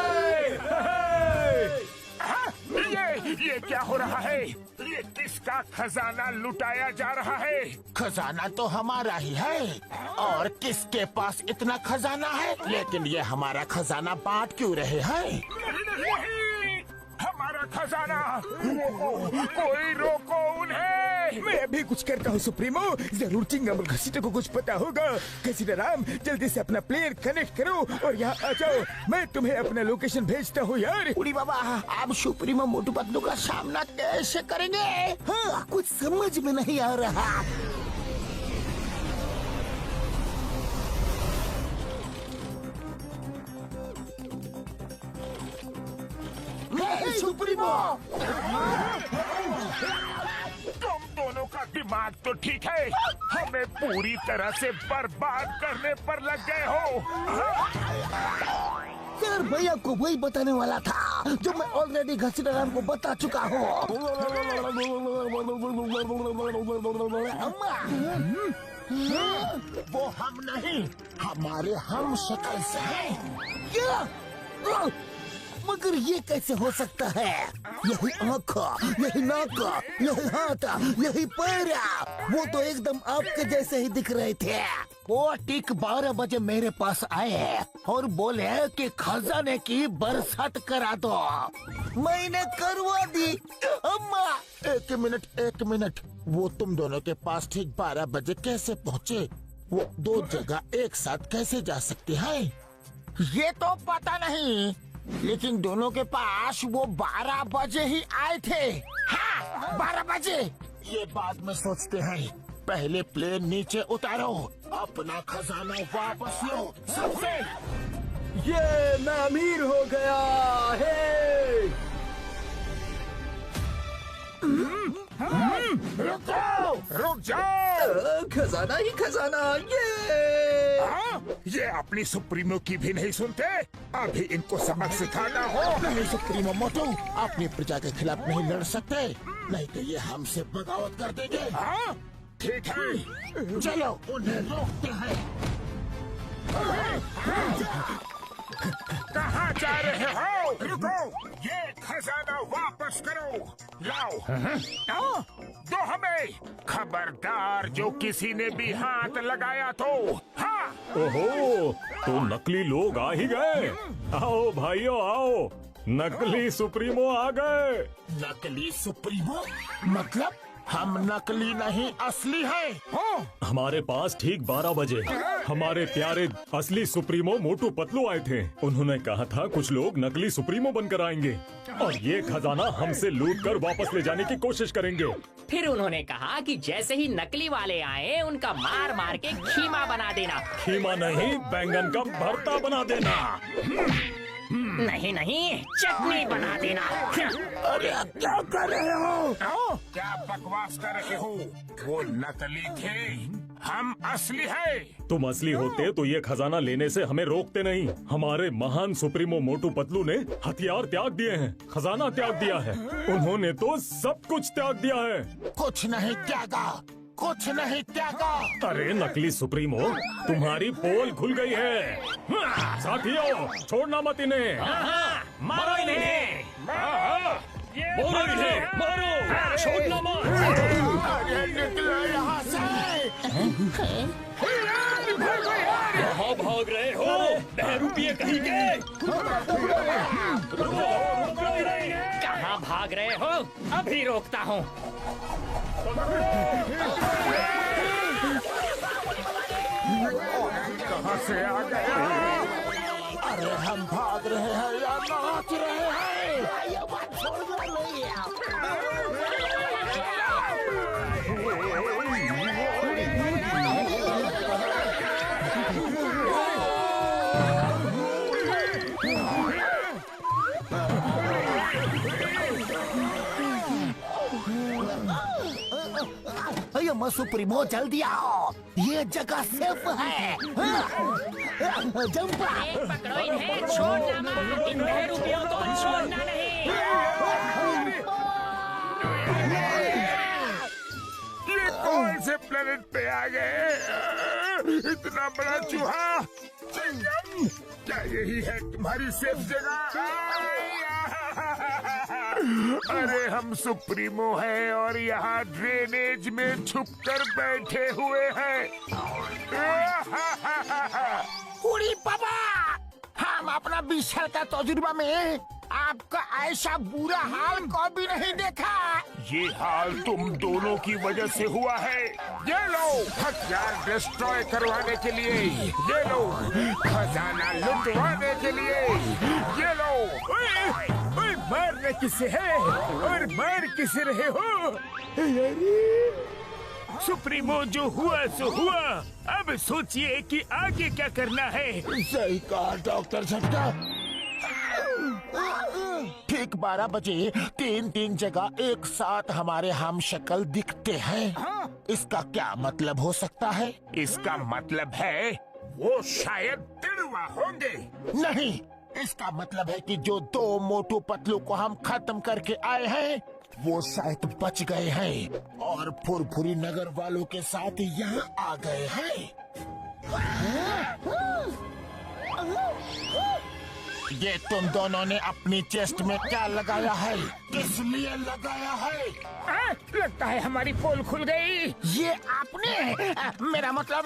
ये क्या हो रहा है? ये किसका खजाना लुटाया जा रहा है? खजाना तो हमारा ही है, और किसके पास इतना खजाना है? लेकिन ये हमारा खजाना बांट क्यों रहे हैं? हमारा खजाना! कोई रोको उन्हें! मैं अभी कुछ करता हूँ सुप्रीमो। जरूर चिंगम और घसीटे को कुछ पता होगा। घसीटा राम, जल्दी से अपना प्लेयर कनेक्ट करो और यहाँ आ जाओ। मैं तुम्हें अपना लोकेशन भेजता हूँ यार। उड़ी बाबा, आप सुप्रीमो मोटू पतलू का सामना कैसे करेंगे? हाँ, कुछ समझ में नहीं आ रहा। सुप्रीमो! तुम दोनों का दिमाग तो ठीक है, हमें पूरी तरह से बर्बाद करने पर लग गए हो। सर, भैया को वही बताने वाला था जो मैं ऑलरेडी घसीटा राम को बता चुका हूँ। वो हम नहीं, हमारे हम शक्ल से हैं। क्या? मगर ये कैसे हो सकता है? यही आँख, यही नाक, यही हाथ, यही पैर, वो तो एकदम आपके जैसे ही दिख रहे थे। वो ठीक 12 बजे मेरे पास आए और बोले कि खजाने की बरसात करा दो। मैंने करवा दी। अम्मा! एक मिनट, वो तुम दोनों के पास ठीक 12 बजे कैसे पहुँचे? वो दो जगह एक साथ कैसे जा सकते हैं? ये तो पता नहीं, लेकिन दोनों के पास वो 12 बजे ही आए थे। हाँ, 12 बजे। ये बाद में सोचते हैं, पहले प्लेन नीचे उतारो, अपना खजाना वापस लो सबसे। ये मैं अमीर हो गया है। रुक जाओ! खजाना ही खजाना। ये अपनी सुप्रीमो की भी नहीं सुनते। अभी इनको सबक सिखाना हो। नहीं सुप्रीमो मोटू, अपनी प्रजा के खिलाफ नहीं लड़ सकते, नहीं तो ये हमसे बगावत कर देंगे। ठीक है, चलो उन्हें रोकते हैं। कहाँ जा रहे हो? रुको, ये खजाना वापस करो। लाओ, दो हमें। खबरदार, जो किसी ने भी हाथ लगाया तो। हाँ। ओहो, तो नकली लोग आ ही गए। आओ भाइयों आओ, नकली सुप्रीमो आ गए। नकली सुप्रीमो? मतलब हम नकली नहीं असली हैं। हमारे पास ठीक 12 बजे हमारे प्यारे असली सुप्रीमो मोटू पतलू आए थे। उन्होंने कहा था कुछ लोग नकली सुप्रीमो बनकर आएंगे और ये खजाना हमसे लूट कर वापस ले जाने की कोशिश करेंगे। फिर उन्होंने कहा कि जैसे ही नकली वाले आए उनका मार मार के खीमा बना देना। खीमा नहीं, बैंगन का भरता बना देना। नहीं नहीं, चटनी बना देना। अरे क्या कर रहे हो? क्या बकवास कर रहे हो? वो नकली थे, हम असली है। तुम असली होते तो ये खजाना लेने से हमें रोकते नहीं। हमारे महान सुप्रीमो मोटू पतलू ने हथियार त्याग दिए हैं, खजाना त्याग दिया है। उन्होंने तो सब कुछ त्याग दिया है। कुछ नहीं त्यागा, कुछ नहीं त्यागा। अरे नकली सुप्रीमो, तुम्हारी पोल खुल गई है। साथियों, छोड़ना मत इन्हें। मारो इन्हें। मारो इन्हें, मारो, छोड़ना मत। अरे निकलो यहाँ से। कहाँ भाग रहे हो बहरूपिये कहीं के? कहाँ भाग रहे हो? अभी रोकता हूँ। कहाँ से आ गया? अरे हम भाग रहे हैं या नाच रहे हैं? ये बात छोड़ दो अय्यो सुप्रीमो, जल्दी आओ, ये जगह सेफ है। जंपा, पकड़ो इन्हें, छोड़ना मत। इन बहरूपियों को छोड़ना नहीं। ये कौन से प्लेनेट पे आ गए? इतना बड़ा चूहा। चिंगम, क्या यही है तुम्हारी सेफ जगह? अरे हम सुप्रीमो हैं और यहाँ ड्रेनेज में छुपकर बैठे हुए हैं। उड़ी पापा, हम अपना 20 साल का तजुर्बा में आपका ऐसा बुरा हाल कभी नहीं देखा। ये हाल तुम दोनों की वजह से हुआ है। ये लो हथियार डिस्ट्रॉय करवाने के लिए, ये लो खजाना लुटवाने के लिए, ये लो। ओए, मारने किसे है और मार किसे रहे हो? सुप्रीमो, जो हुआ सो हुआ। अब सोचिए कि आगे क्या करना है। सही कहा डॉक्टर झटका। ठीक 12 बजे 3 जगह एक साथ हमारे हम शक्ल दिखते हैं। इसका क्या मतलब हो सकता है? इसका मतलब है वो शायद तिड़वा होंगे। नहीं, इसका मतलब है कि जो 2 मोटू पतलू को हम खत्म करके आए हैं वो शायद बच गए हैं और फुरफुरी नगर वालों के साथ यहाँ आ गए हैं। ये तुम दोनों ने अपनी चेस्ट में क्या लगाया है? किस लिए लगाया है? लगता है हमारी पोल खुल गई। ये आपने, मेरा मतलब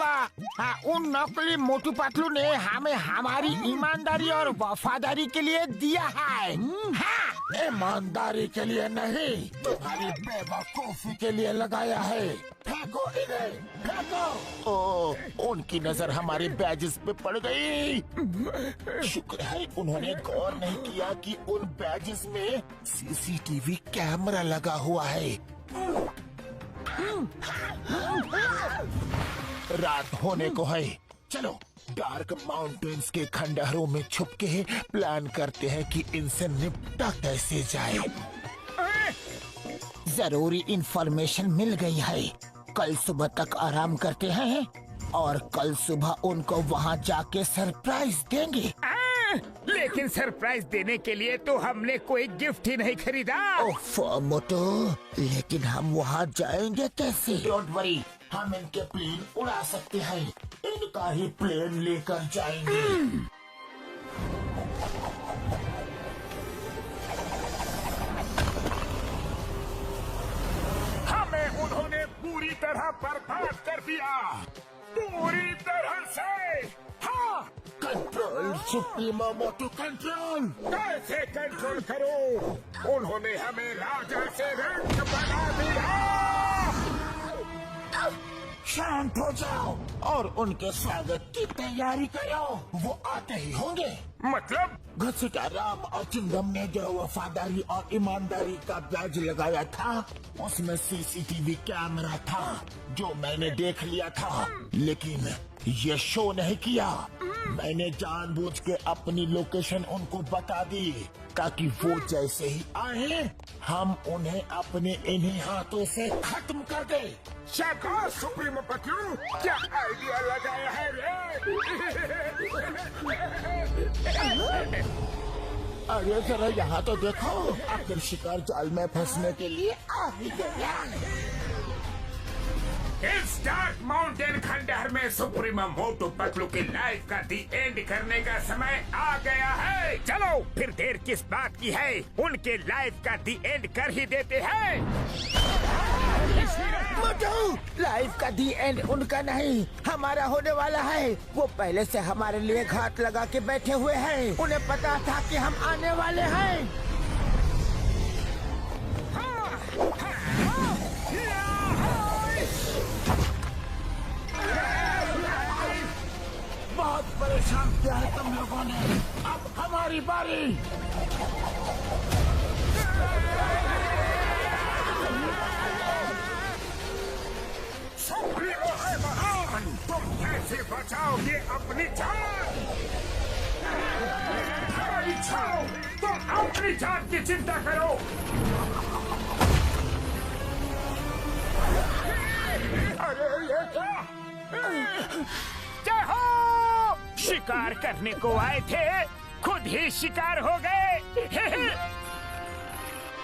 उन नकली मोटू पतलू ने हमें हमारी ईमानदारी और वफादारी के लिए दिया है। हाँ, ईमानदारी के लिए नहीं, तुम्हारी बेवकूफी के लिए लगाया है। फेंको इन्हें, फेंको। ओ, उनकी नजर हमारे बैजेस पे पड़ गई। शुक्र है उन्होंने गौर नहीं किया कि उन बैजेस में सीसीटीवी कैमरा लगा हुआ है। रात होने को है, चलो डार्क माउंटेन्स के खंडहरों में छुप के प्लान करते हैं कि इनसे निपटा कैसे जाए। जरूरी इंफॉर्मेशन मिल गई है। कल सुबह तक आराम करते हैं और कल सुबह उनको वहाँ जाके सरप्राइज देंगे। लेकिन सरप्राइज देने के लिए तो हमने कोई गिफ्ट ही नहीं खरीदा। ओफ मोटो, लेकिन हम वहाँ जाएंगे कैसे? डोंट वरी, हम इनके प्लेन उड़ा सकते हैं। इनका ही प्लेन लेकर जाएंगे। हमें उन्होंने पूरी तरह बर्बाद कर दिया, पूरी तरह से। हाँ, कंट्रोल सुप्रीमो मोटू, कंट्रोल। कैसे कंट्रोल करो? उन्होंने हमें राजा से रंग बना दिया। शांत हो जाओ और उनके स्वागत की तैयारी करो। वो आते ही होंगे। मतलब? घसीटा राम और चिंगम ने जो वफादारी और ईमानदारी का बैज लगाया था उसमें सीसीटीवी कैमरा था जो मैंने देख लिया था, लेकिन ये शो नहीं किया। मैंने जानबूझ के अपनी लोकेशन उनको बता दी ताकि वो जैसे ही आए हम उन्हें अपने इन्हीं हाथों से खत्म कर दे। शाबाश सुप्रीमो पतलू, क्या आइडिया लगाया है रे? अरे जरा यहाँ तो देखो, आखिर शिकार जाल में फंसने के लिए आ ही गया। इस डार्क माउंटेन खंडहर में सुप्रीमो मोटू पतलू की लाइफ का दी एंड करने का समय आ गया है। चलो फिर देर किस बात की है, उनके लाइफ का दी एंड कर ही देते हैं। मोटू, लाइफ का दी एंड उनका नहीं हमारा होने वाला है। वो पहले से हमारे लिए घात लगा के बैठे हुए हैं। उन्हें पता था कि हम आने वाले हैं। बहुत परेशान किया है तुम लोगों ने, अब हमारी बारी। सुप्रीमो है महान, तुम कैसे बचाओगे अपनी जान? हमारी छाओ, तुम अपनी जान की चिंता करो। अरे ये क्या? जय हो! शिकार करने को आए थे, खुद ही शिकार हो गए।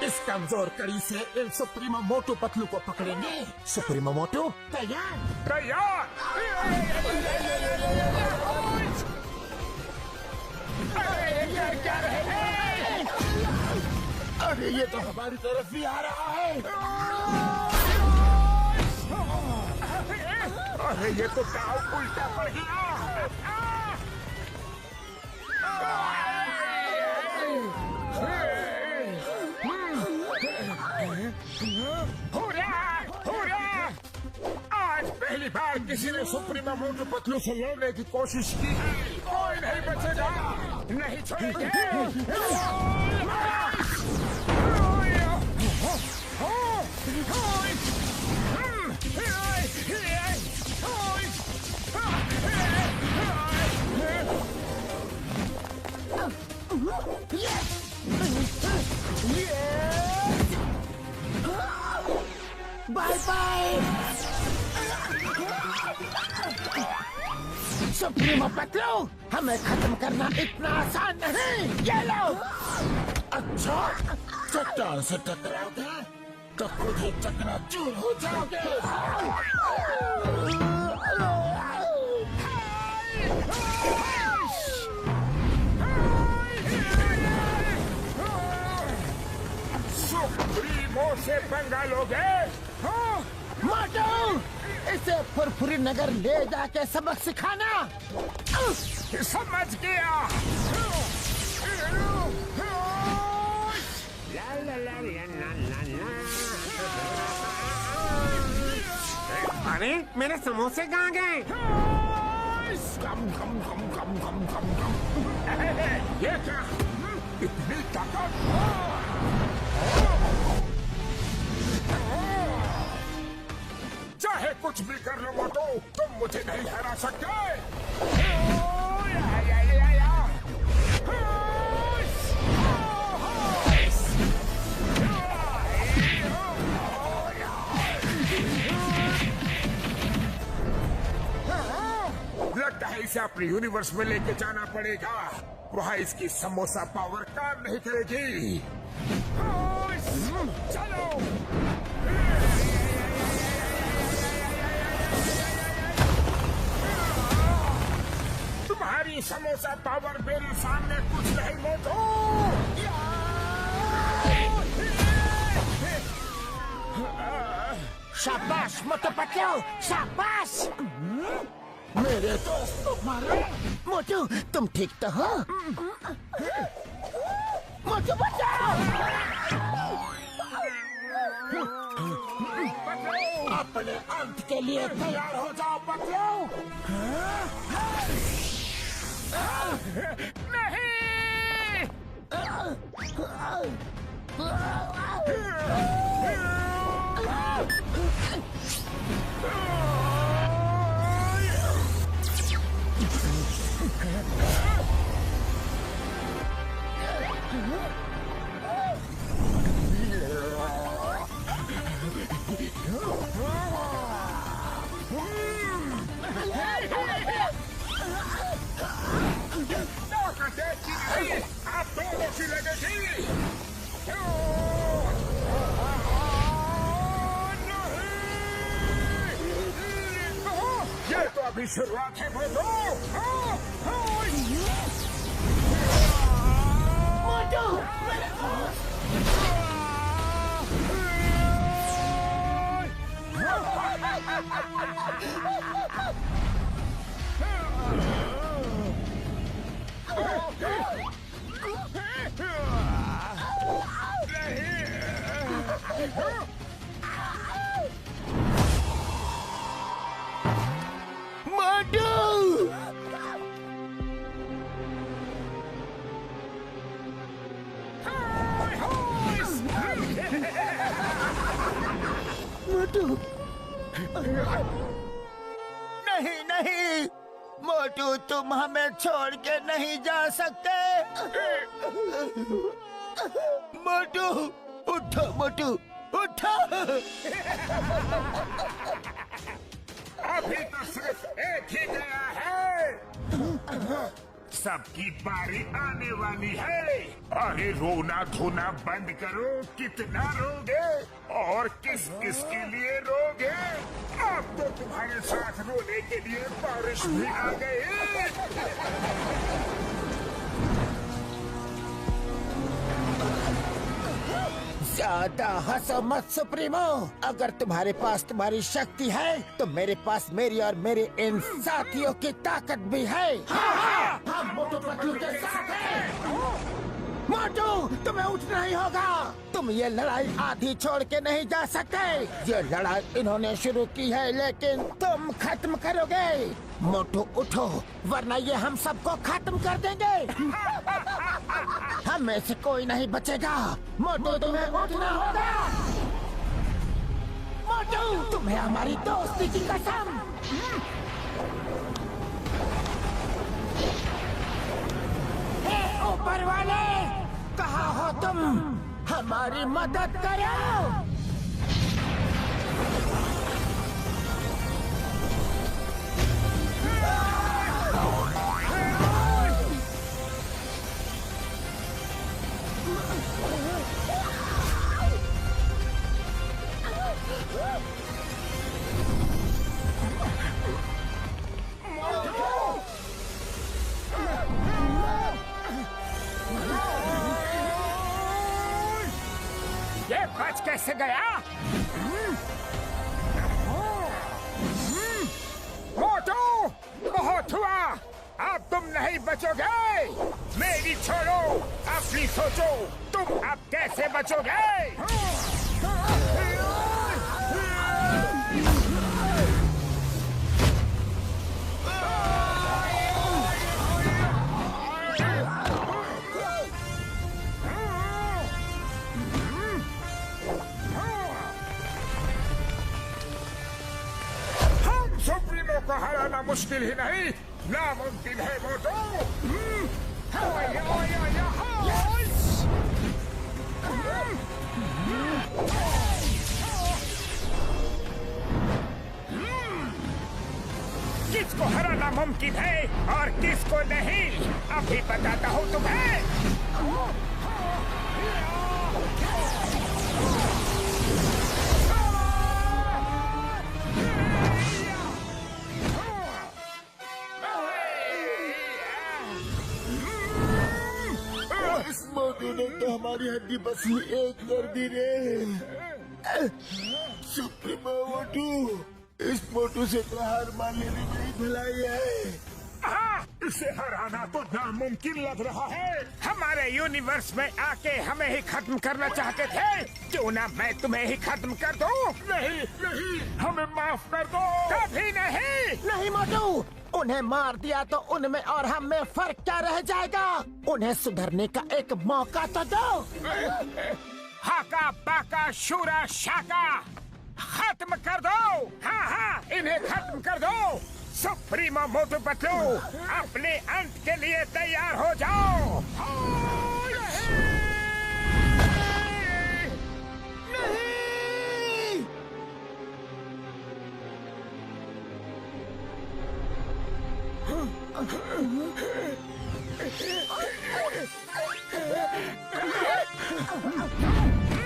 इस कमजोर कड़ी से इन सुप्रीमो मोटू पतलू को पकड़ेंगे। सुप्रीमो मोटू तैयार? तैयार। अरे ये तो हमारी तरफ भी आ रहा है। अरे ये तो दाव उल्टा पड़ गया। हुर्रा! हुर्रा! आज पहली बार किसी ने सुप्रीमो मोटू पतलू से लड़ने की कोशिश की है। कोई नहीं बचेगा, नहीं छोड़ेंगे। बाय बाय सुप्रीमो पतलू, हमें खत्म करना इतना आसान नहीं। ये लो। अच्छा, चट्टान से टकराओगे तो खुद ही चकनाचूर हो जाओगे। सुप्रीमो से पंगा लोगे? मोटू, इसे फुरफुरी नगर ले जाके सबक सिखाना। समझ गया। अरे मेरे समोसे कहाँ गए? ये क्या? इतनी ताकत? चाहे कुछ भी कर लो मोटू, तुम मुझे नहीं हरा सकते। लगता है इसे अपने यूनिवर्स में लेके जाना पड़ेगा। वहाँ इसकी समोसा पावर काम नहीं करेगी। चलो। तुम्हारी समोसा पावर मेरे सामने कुछ नहीं मोटू। शाबाश मोटू पतलू, शाबाश। मेरे दोस्त तुम्हारे। मोटू, तुम ठीक तो हो? मोटू बचाओ। अपने अंत के लिए तैयार हो जाओ पतलू। नहीं। आप दोनों की लगेगी। अभी शुरुआत है मोटू। मोटू नहीं नहीं मोटू, तुम हमें छोड़ के नहीं जा सकते। मोटू उठो, मोटू उठो। अभी तो सिर्फ एक ही गया है, सबकी बारी आने वाली है। अरे रोना धोना बंद करो, कितना रोगे और किस किस के लिए रोगे? अब तो तुम्हारे साथ रोने के लिए बारिश भी आ गई। ज्यादा हंसो मत सुप्रीमो। अगर तुम्हारे पास तुम्हारी शक्ति है तो मेरे पास मेरी और मेरे इन साथियों की ताकत भी है। हम मोटू पतलू के साथ हैं। मोटू, तुम्हें उठना ही होगा। तुम ये लड़ाई आधी छोड़ के नहीं जा सकते। ये लड़ाई इन्होंने शुरू की है लेकिन तुम खत्म करोगे। मोटू उठो, वरना ये हम सबको खत्म कर देंगे। हम में से कोई नहीं बचेगा। मोटू, तुम्हें उठना होगा। मोटू, तुम्हें हमारी दोस्ती की कसम। हे ऊपर वाले, कहाँ हो तुम? हमारी मदद करो। ये बच कैसे गया? मोटू, बहुत हुआ, अब तुम नहीं बचोगे। मेरी छोड़ो, अपनी सोचो, तुम अब कैसे बचोगे? सुप्रीमो को हराना मुश्किल ही नहीं, नामुमकिन है मोटू। किसको हराना मुमकिन है और किसको नहीं, अभी बताता हूँ तुम्हें। इस मोटू ने तो हमारी हड्डी बसली एक कर दी रे। सुप्रीमो मोटू, इस मोटू से तो हार मान लेने में ही भलाई है। इसे हराना तो नामुमकिन लग रहा है। हमारे यूनिवर्स में आके हमें ही खत्म करना चाहते थे, क्यों ना मैं तुम्हें ही खत्म कर दूं? नहीं नहीं, हमें माफ कर दो। कभी नहीं। नहीं मोटू, उन्हें मार दिया तो उनमें और हम में फर्क क्या रह जाएगा? उन्हें सुधरने का एक मौका तो दो। हाका बाका शूरा शाका, खत्म कर दो। हाँ हाँ, इन्हें खत्म कर दो। सुप्रीमो मोटू पतलू, अपने अंत के लिए तैयार हो जाओ।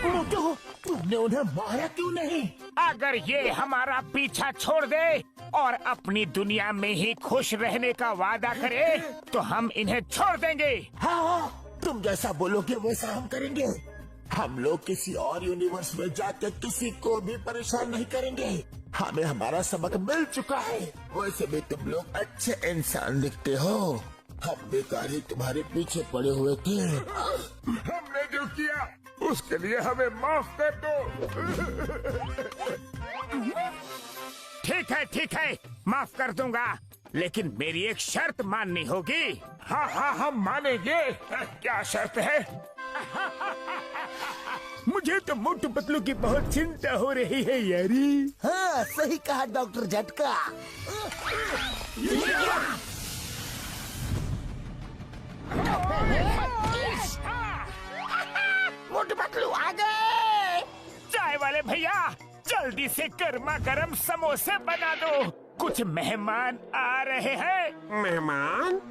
मोटू, तुमने उन्हें मारा क्यों नहीं? अगर ये हमारा पीछा छोड़ दे और अपनी दुनिया में ही खुश रहने का वादा करे तो हम इन्हें छोड़ देंगे। हाँ, तुम जैसा बोलोगे वैसा हम करेंगे। हम लोग किसी और यूनिवर्स में जाकर किसी को भी परेशान नहीं करेंगे। हमें हमारा सबक मिल चुका है। वैसे भी तुम लोग अच्छे इंसान दिखते हो। हम बेकार ही तुम्हारे पीछे पड़े हुए थे। हमने जो किया उसके लिए हमें माफ कर दो। ठीक है, माफ कर दूंगा, लेकिन मेरी एक शर्त माननी होगी। हाँ हाँ हम मानेंगे। क्या शर्त है? मुझे तो मोटू पतलू की बहुत चिंता हो रही है यारी। हाँ सही कहा डॉक्टर झटका। मोटू पतलू आ गए। चाय वाले भैया जल्दी से गर्मा गर्म समोसे बना दो, कुछ मेहमान आ रहे हैं। मेहमान?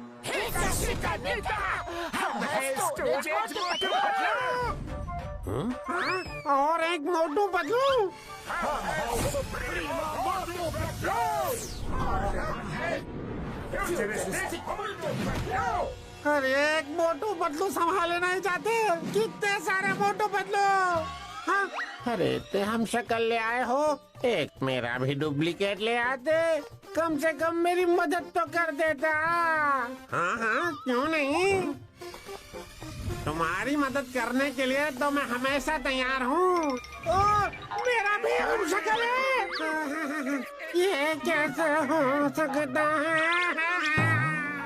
और एक मोटू पतलू। अरे एक मोटू पतलू संभाले नहीं जाते, कितने सारे मोटू पतलू। हाँ? अरे इतने हम शक्ल ले आए हो, एक मेरा भी डुप्लीकेट ले आते, कम से कम मेरी मदद तो कर देता। हाँ हाँ क्यों नहीं, तुम्हारी मदद करने के लिए तो मैं हमेशा तैयार हूँ। मेरा भी हम शक्ल है, ये कैसे हो सकता है?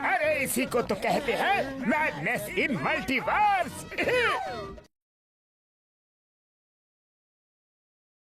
अरे इसी को तो कहते हैं मैडनेस इन मल्टीवर्स।